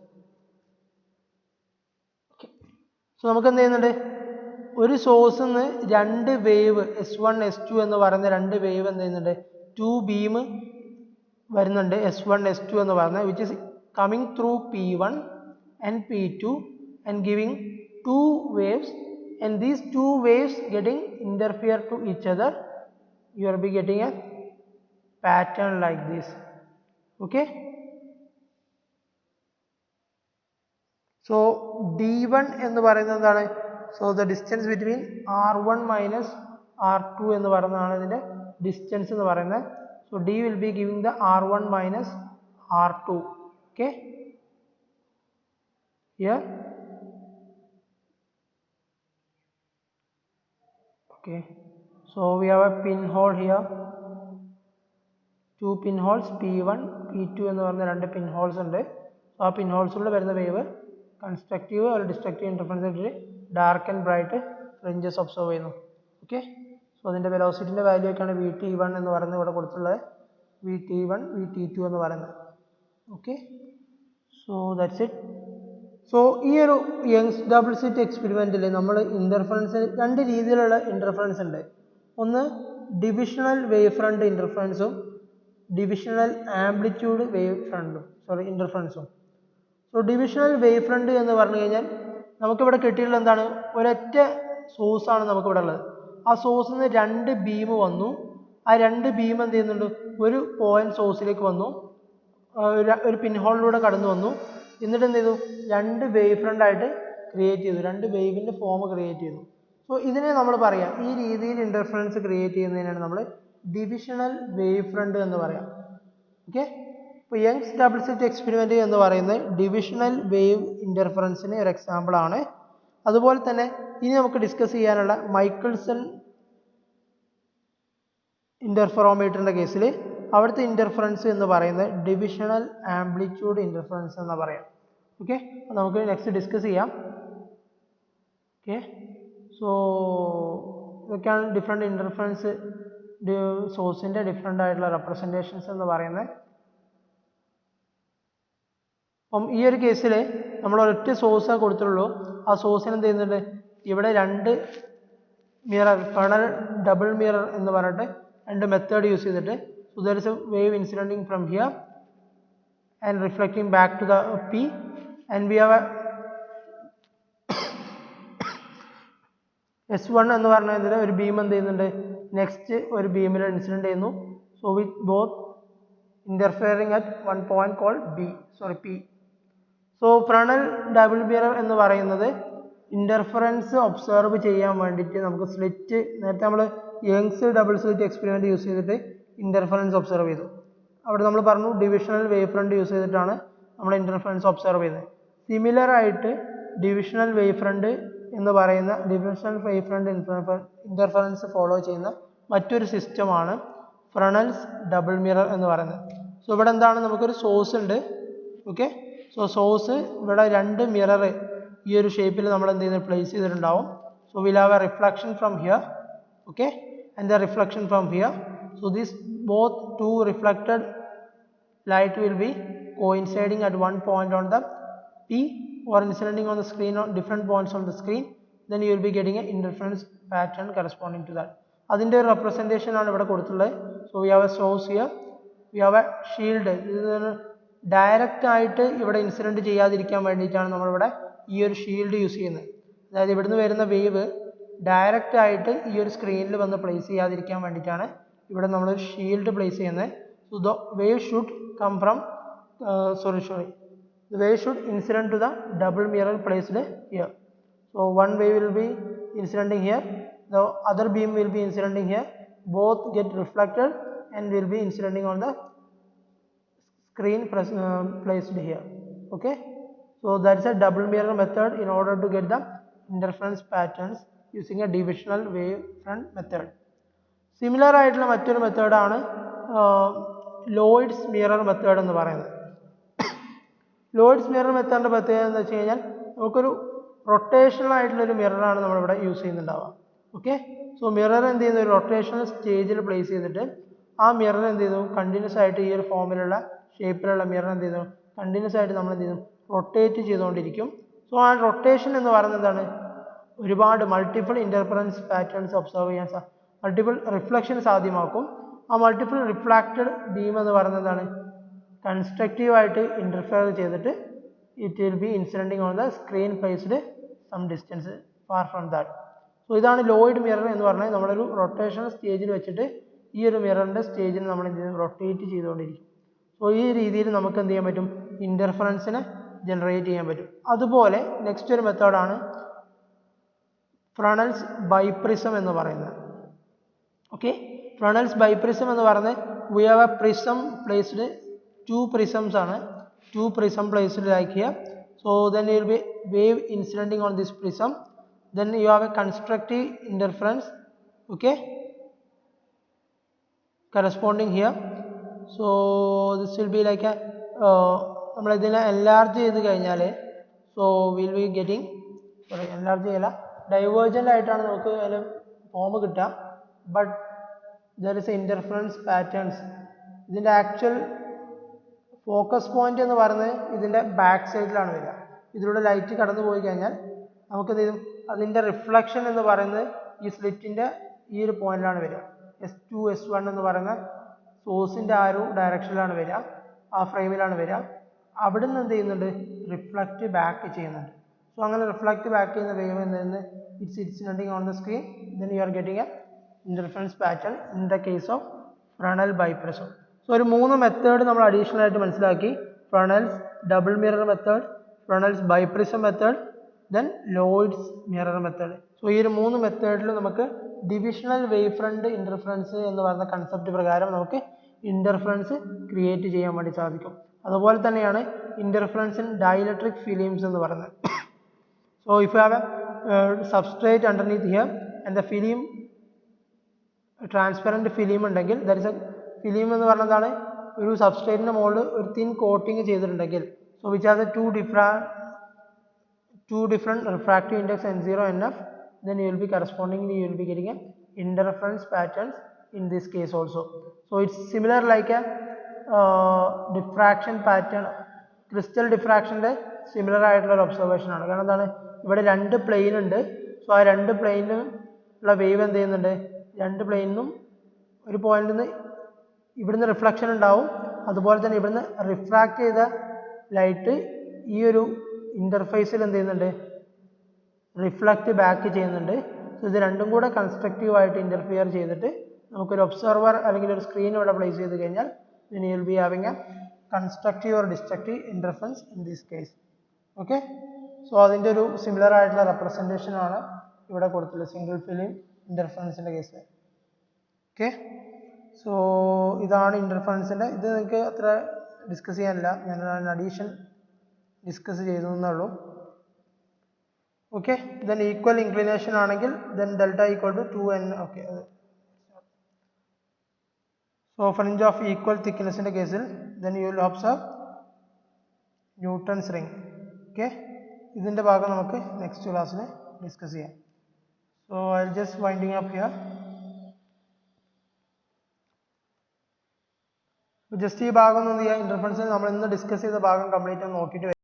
സോ നമുക്ക് എന്ത് ചെയ്യുന്നുണ്ട്? ഒരു സോഴ്സിൽ നിന്ന് രണ്ട് വേവ് S1 S2 എന്ന് പറയുന്ന രണ്ട് വേവ് എന്ത് ചെയ്യുന്നുണ്ട്? 2 ബീം വരുന്നുണ്ട് S1 S2 എന്ന് പറയുന്നത്, which is coming through P1 and P2 and giving 2 waves, and these 2 waves getting interfere to each other. You will be getting a pattern like this. Okay, so D1 എന്ന് പറയുന്നത് എന്താണ്? So the distance between R1 minus R2 എന്ന് പറയുന്നതാണ് ഇതിൻ്റെ ഡിസ്റ്റൻസ് എന്ന് പറയുന്നത്. So D will be giving the R1 minus R2. Okay, here. Okay, so we have a pinhole here, 2 pinholes P1 P2 എന്ന് പറയുന്ന രണ്ട് pinholes ഉണ്ട്. So ആ pinholesലൂടെ വരുന്ന wave constructive or destructive interference dark and bright fringes observe ചെയ്യുന്നു. ഓക്കെ, സോ അതിൻ്റെ വെലോസിറ്റിൻ്റെ വാല്യൂ ഒക്കെയാണ് VT1 എന്ന് പറയുന്നത് ഇവിടെ കൊടുത്തുള്ളത്, VT1 VT2 എന്ന് പറയുന്നത്. Okay, so that's it. So ഈ ഒരു യങ്സ് ഡബിൾ സ്ലിറ്റ് എക്സ്പെരിമെൻറ്റിൽ നമ്മൾ ഇൻ്റർഫറൻസ് രണ്ട് രീതിയിലുള്ള ഇൻ്റർഫറൻസ് ഉണ്ട്. ഒന്ന് ഡിവിഷണൽ വേവ് ഫ്രണ്ട് ഇൻ്റർഫറൻസും ഡിവിഷണൽ ആംപ്ലിറ്റ്യൂഡ് വേവ് ഫ്രണ്ടും ഇൻ്റർഫറൻസും. സോ ഡിവിഷണൽ വേവ് ഫ്രണ്ട് എന്ന് പറഞ്ഞു കഴിഞ്ഞാൽ നമുക്കിവിടെ കിട്ടിയിട്ടുള്ള എന്താണ്, ഒരൊറ്റ സോഴ്സാണ് നമുക്കിവിടെ ഉള്ളത്. ആ സോഴ്സിൽ നിന്ന് രണ്ട് ബീം വന്നു, ആ രണ്ട് ബീം എന്ത് ചെയ്യുന്നുണ്ട്, ഒരു പോയിന്റ് സോഴ്സിലേക്ക് വന്നു, ഒരു പിൻ ഹോളിലൂടെ കടന്നു വന്നു, എന്നിട്ട് എന്ത് ചെയ്തു, രണ്ട് വേവ് ഫ്രണ്ട് ആയിട്ട് ക്രിയേറ്റ് ചെയ്തു, രണ്ട് വേവിൻ്റെ ഫോം ക്രിയേറ്റ് ചെയ്തു. സോ ഇതിനെ നമ്മൾ പറയാം, ഈ രീതിയിൽ ഇൻ്റർഫറൻസ് ക്രിയേറ്റ് ചെയ്യുന്നതിനാണ് നമ്മൾ ഡിവിഷണൽ വേവ് ഫ്രണ്ട് എന്ന് പറയാം. ഓക്കെ, ഇപ്പോൾ യങ്സ് ഡബിൾ സ്ലിറ്റ് എക്സ്പെരിമെൻറ്റ് എന്ന് പറയുന്നത് ഡിവിഷണൽ വേവ് ഇൻ്റർഫറൻസിന് ഒരു എക്സാമ്പിൾ ആണ്. അതുപോലെ തന്നെ ഇനി നമുക്ക് ഡിസ്കസ് ചെയ്യാനുള്ള മൈക്കിൾസൺ ഇൻ്റർഫെറോമീറ്ററിൻ്റെ കേസിൽ അവിടുത്തെ ഇൻ്റർഫറൻസ് എന്ന് പറയുന്നത് ഡിവിഷണൽ ആംപ്ലിറ്റ്യൂഡ് ഇൻ്റർഫറൻസ് എന്ന് പറയാം. ഓക്കെ, നമുക്ക് നെക്സ്റ്റ് ഡിസ്കസ് ചെയ്യാം. ഓക്കെ, സോ ഇതൊക്കെയാണ് ഡിഫറെൻറ്റ് ഇൻ്റർഫറൻസ് സോഴ്സിൻ്റെ ഡിഫറെൻ്റ് ആയിട്ടുള്ള റെപ്രസെൻറ്റേഷൻസ് എന്ന് പറയുന്നത്. അപ്പം ഈ ഒരു കേസിൽ നമ്മൾ ഒരൊറ്റ സോഴ്സേ കൊടുത്തിട്ടുള്ളൂ. ആ സോഴ്സിന് എന്ത് ചെയ്യുന്നുണ്ട്, ഇവിടെ രണ്ട് മിറർ, ഫണൽ ഡബിൾ മിറർ എന്ന് പറഞ്ഞിട്ട് രണ്ട് മെത്തേഡ് യൂസ് ചെയ്തിട്ട്, so there is a wave incident from here and reflecting back to the P, and we have a S1 എന്ന് പറഞ്ഞതിൽ ഒരു ബീം എന്ത് ചെയ്യുന്നുണ്ട്, നെക്സ്റ്റ് ഒരു ബീമിൽ ഇൻസിഡൻറ്റ് ചെയ്യുന്നു. So with both interfering at one point called P. So Fresnel double mirror എന്ന് പറയുന്നത് ഇൻ്റർഫറൻസ് ഒബ്സർവ് ചെയ്യാൻ വേണ്ടിയിട്ട് നമുക്ക് സ്ലിറ്റ്, നേരത്തെ നമ്മൾ Young's double slit experiment use ചെയ്തിട്ട് ഇൻ്റർഫറൻസ് ഒബ്സർവ് ചെയ്തു. അവിടെ നമ്മൾ പറഞ്ഞു ഡിവിഷണൽ വേവ് ഫ്രണ്ട് യൂസ് ചെയ്തിട്ടാണ് നമ്മൾ ഇൻ്റർഫറൻസ് ഒബ്സർവ് ചെയ്യുന്നത്. സിമിലർ ആയിട്ട് ഡിവിഷണൽ വേവ് ഫ്രണ്ട് എന്ന് പറയുന്ന divisional wave front interference follow ചെയ്യുന്ന മറ്റൊരു സിസ്റ്റമാണ് ഫ്രണൽസ് ഡബിൾ മിറർ എന്ന് പറയുന്നത്. സോ ഇവിടെ എന്താണ്, നമുക്കൊരു സോഴ്സ് ഉണ്ട്. ഓക്കെ, സോ സോഴ്സ് ഇവിടെ രണ്ട് മിറർ ഈ ഒരു ഷേപ്പിൽ നമ്മൾ എന്ത് ചെയ്യുന്നത്, പ്ലേസ് ചെയ്തിട്ടുണ്ടാവും. So will have A reflection from here, okay, and the reflection from here. So this both two reflected light will be coinciding at one point on the P or inciding on the screen on different points on the screen. Then you will be getting an interference pattern corresponding to that. അതിൻ്റെ ഒരു റെപ്രസെൻറ്റേഷൻ ആണ് ഇവിടെ കൊടുത്തിട്ടുള്ളത്. So we have A source here, V have A shield. ഇത് ഡയറക്റ്റ് ആയിട്ട് ഇവിടെ ഇൻസിഡൻറ്റ് ചെയ്യാതിരിക്കാൻ വേണ്ടിയിട്ടാണ് നമ്മളിവിടെ ഈ ഒരു ഷീൽഡ് യൂസ് ചെയ്യുന്നത്. അതായത് ഇവിടുന്ന് വരുന്ന വേവ് ഡയറക്റ്റ് ആയിട്ട് ഈ ഒരു സ്ക്രീനിൽ വന്ന് പ്ലേസ് ചെയ്യാതിരിക്കാൻ വേണ്ടിയിട്ടാണ് ഇവിടെ നമ്മളൊരു ഷീൽഡ് പ്ലേസ് ചെയ്യുന്നത്. So the wave should come from the wave should incident to the double mirror placed here. So one wave will be incidenting here, the other beam will be incidenting here, both get reflected and will be incidenting on the screen placed here. Okay, so that's a double mirror method in order to get the interference patterns using a divisional wave front method. Similar ആയിട്ടുള്ള മറ്റൊരു മെത്തേഡാണ് ലോയിഡ്സ് മിറർ മെത്തേഡ് എന്ന് പറയുന്നത്. ലോയിഡ്സ് മിറർ മെത്തേഡിൻ്റെ പ്രത്യേകത എന്ന് വെച്ച് കഴിഞ്ഞാൽ നമുക്കൊരു റൊട്ടേഷണൽ ആയിട്ടുള്ളൊരു മിററാണ് നമ്മളിവിടെ യൂസ് ചെയ്യുന്നുണ്ടാവുക. ഓക്കെ, സോ മിറർ എന്ത് ചെയ്യുന്നു, ഒരു റൊട്ടേഷണൽ സ്റ്റേജിൽ പ്ലേസ് ചെയ്തിട്ട് ആ മിറർ എന്ത് ചെയ്യുന്നു, കണ്ടിന്യൂസ് ആയിട്ട് ഈ ഒരു ഫോമിലുള്ള ഷേപ്പിലുള്ള മിറർ എന്ത് ചെയ്യുന്നു, കണ്ടിന്യൂസ് ആയിട്ട് നമ്മൾ എന്ത് ചെയ്യുന്നു, റൊട്ടേറ്റ് ചെയ്തുകൊണ്ടിരിക്കും. സോ ആ റൊട്ടേഷൻ എന്ന് പറയുന്നത് എന്താണ്, ഒരുപാട് മൾട്ടിപ്പിൾ ഇൻ്റർഫറൻസ് പാറ്റേൺസ് ഒബ്സർവ് ചെയ്യാൻ മൾട്ടിപ്പിൾ റിഫ്ലക്ഷൻ സാധ്യമാക്കും. ആ മൾട്ടിപ്പിൾ റിഫ്ലാക്റ്റഡ് ബീം എന്ന് പറയുന്നത് എന്താണ്, കൺസ്ട്രക്റ്റീവായിട്ട് ഇൻ്റർഫിയർ ചെയ്തിട്ട് it will be incidenting on the screen placed some distance far from that. So ഇതാണ് ലോയിഡ് മിറർ എന്ന് പറഞ്ഞാൽ നമ്മളൊരു റൊട്ടേഷണൽ സ്റ്റേജിൽ വെച്ചിട്ട് ഈ ഒരു മിററിൻ്റെ സ്റ്റേജിൽ നമ്മൾ എന്ത് ചെയ്യും, റൊട്ടേറ്റ് ചെയ്തുകൊണ്ടിരിക്കും. സോ ഈ രീതിയിൽ നമുക്ക് എന്ത് ചെയ്യാൻ പറ്റും, ഇൻ്റർഫറൻസിനെ ജനറേറ്റ് ചെയ്യാൻ പറ്റും. അതുപോലെ നെക്സ്റ്റ് ഒരു മെത്തേഡാണ് ഫ്രണൽസ് ബൈപ്രിസം എന്ന് പറയുന്നത്. ഓക്കെ, ഫ്രണൽസ് ബൈപ്രിസം എന്ന് പറയുന്നത് V have A prism placed, two prisms ആണ്, two prism placed like here. So then you will be wave incidenting on this prism, then you have a constructive interference, okay, corresponding here. So this will be like a നമ്മൾ ഇതിനെ enlarge ചെയ്ത് കഴിഞ്ഞാൽ, so we will be getting, enlarge ചെയ്യില്ല, ഡൈവേർജൻ്റ് ആയിട്ടാണ് നമുക്ക് അതിൽ ഫോം കിട്ടുക. But there is interference patterns. ഇതിൻ്റെ ആക്ച്വൽ ഫോക്കസ് പോയിന്റ് എന്ന് പറയുന്നത് ഇതിൻ്റെ ബാക്ക് സൈഡിലാണ് വരിക. ഇതിലൂടെ ലൈറ്റ് കടന്നു പോയി കഴിഞ്ഞാൽ നമുക്ക് എന്ത് ചെയ്യും, അതിൻ്റെ റിഫ്ലക്ഷൻ എന്ന് പറയുന്നത് ഈ സ്ലിറ്റിൻ്റെ ഈ ഒരു പോയിന്റിലാണ് വരിക. S2 S1 എന്ന് പറയുന്ന സോഴ്സിൻ്റെ ആ ഒരു ഡയറക്ഷനിലാണ് വരിക, ആ ഫ്രെയിമിലാണ് വരിക. അവിടെ നിന്ന് എന്ത് ചെയ്യുന്നുണ്ട്, റിഫ്ലക്റ്റ് ബാക്ക് ചെയ്യുന്നുണ്ട്. സോ അങ്ങനെ റിഫ്ലക്റ്റ് ബാക്ക് ചെയ്യുന്ന വേവ് എന്തെന്ന് it's on the screen, then you are getting a interference pattern in the case of Fresnel biprism. So ഒരു 3 മെത്തേഡ് നമ്മൾ അഡീഷണൽ ആയിട്ട് മനസ്സിലാക്കി. Fresnel's double mirror method, Fresnel's biprism method, then Lloyd's mirror method. So ഈ ഒരു 3 മെത്തേഡിൽ നമുക്ക് ഡിവിഷണൽ വേവ് ഫ്രണ്ട് ഇൻ്റർഫറൻസ് എന്ന് പറയുന്ന കൺസെപ്റ്റ് പ്രകാരം നമുക്ക് ഇൻ്റർഫറൻസ് ക്രിയേറ്റ് ചെയ്യാൻ വേണ്ടി സാധിക്കും. അതുപോലെ തന്നെയാണ് ഇൻ്റർഫറൻസ് ഇൻ ഡൈഇലക്ട്രിക് ഫിലിംസ് എന്ന് പറയുന്നത്. So if you have A substrate underneath here and the film transparent film ഉണ്ടെങ്കിൽ, ദാറ്റ് ഇസ് എ ഫിലിം എന്ന് പറഞ്ഞതാണ് ഒരു സബ്സ്ട്രേറ്റിൻ്റെ മുകളിൽ ഒരു തിൻ കോട്ടിങ് ചെയ്തിട്ടുണ്ടെങ്കിൽ, so which has A two different refractive index N0 NF, then you will be correspondingly you will be getting a interference patterns in this case also. So it's similar like a diffraction pattern. Crystal diffraction similar ആയിട്ടുള്ള ഒരു ഒബ്സർവേഷൻ ആണ്. കാരണം എന്താണ്, ഇവിടെ 2 പ്ലെയിൻ ഉണ്ട്. സോ ആ 2 പ്ലെയിനിലും ഉള്ള വേവ് എന്ത് ചെയ്യുന്നുണ്ട്, 2 പ്ലെയിനിനും ഒരു പോയിന്റിൽ നിന്ന് ഇവിടുന്ന് റിഫ്ലക്ഷൻ ഉണ്ടാവും, അതുപോലെ തന്നെ ഇവിടുന്ന് റിഫ്രാക്ട് ചെയ്ത ലൈറ്റ് ഈ ഒരു ഇൻ്റർഫേസിൽ എന്ത് ചെയ്യുന്നുണ്ട്, റിഫ്ലക്റ്റ് ബാക്ക് ചെയ്യുന്നുണ്ട്. സോ ഇത് രണ്ടും കൂടെ കൺസ്ട്രക്റ്റീവായിട്ട് ഇൻ്റർഫിയർ ചെയ്തിട്ട് നമുക്കൊരു ഒബ്സർവർ അല്ലെങ്കിൽ ഒരു സ്ക്രീൻ ഇവിടെ പ്ലേസ് ചെയ്ത് കഴിഞ്ഞാൽ then you will be having a constructive or destructive interference in this case. Okay, so അതിൻ്റെ ഒരു സിമിലർ ആയിട്ടുള്ള റെപ്രസെൻറ്റേഷൻ ആണ് ഇവിടെ കൊടുത്തിട്ടുള്ളത് സിംഗിൾ ഫിലിം ഇൻ്റർഫറൻസിൻ്റെ കേസിൽ. ഓക്കെ, സോ ഇതാണ് ഇൻ്റർഫറൻസിൻ്റെ. ഇത് നിങ്ങൾക്ക് അത്ര ഡിസ്കസ് ചെയ്യാനില്ല, ഞാൻ അഡീഷൻ ഡിസ്കസ് ചെയ്തു എന്നുള്ളൂ. ഓക്കെ, ദെൻ ഈക്വൽ ഇൻക്ലിനേഷൻ ആണെങ്കിൽ then delta equal to 2n. Okay, so fringe of equal തിക്നെസ്സിൻ്റെ കേസിൽ then you will observe Newton's ring. Okay, ഇതിൻ്റെ ഭാഗം നമുക്ക് നെക്സ്റ്റ് ക്ലാസ്സിൽ ഡിസ്കസ് ചെയ്യാം. So I will just winding up here. Just ഈ ഭാഗം ഒന്ന് എന്ത് ചെയ്യുക, ഇൻ്റർഫറൻസിൽ നമ്മൾ ഇന്ന് ഡിസ്കസ് ചെയ്ത ഭാഗം കംപ്ലീറ്റ് നോക്കിയിട്ട്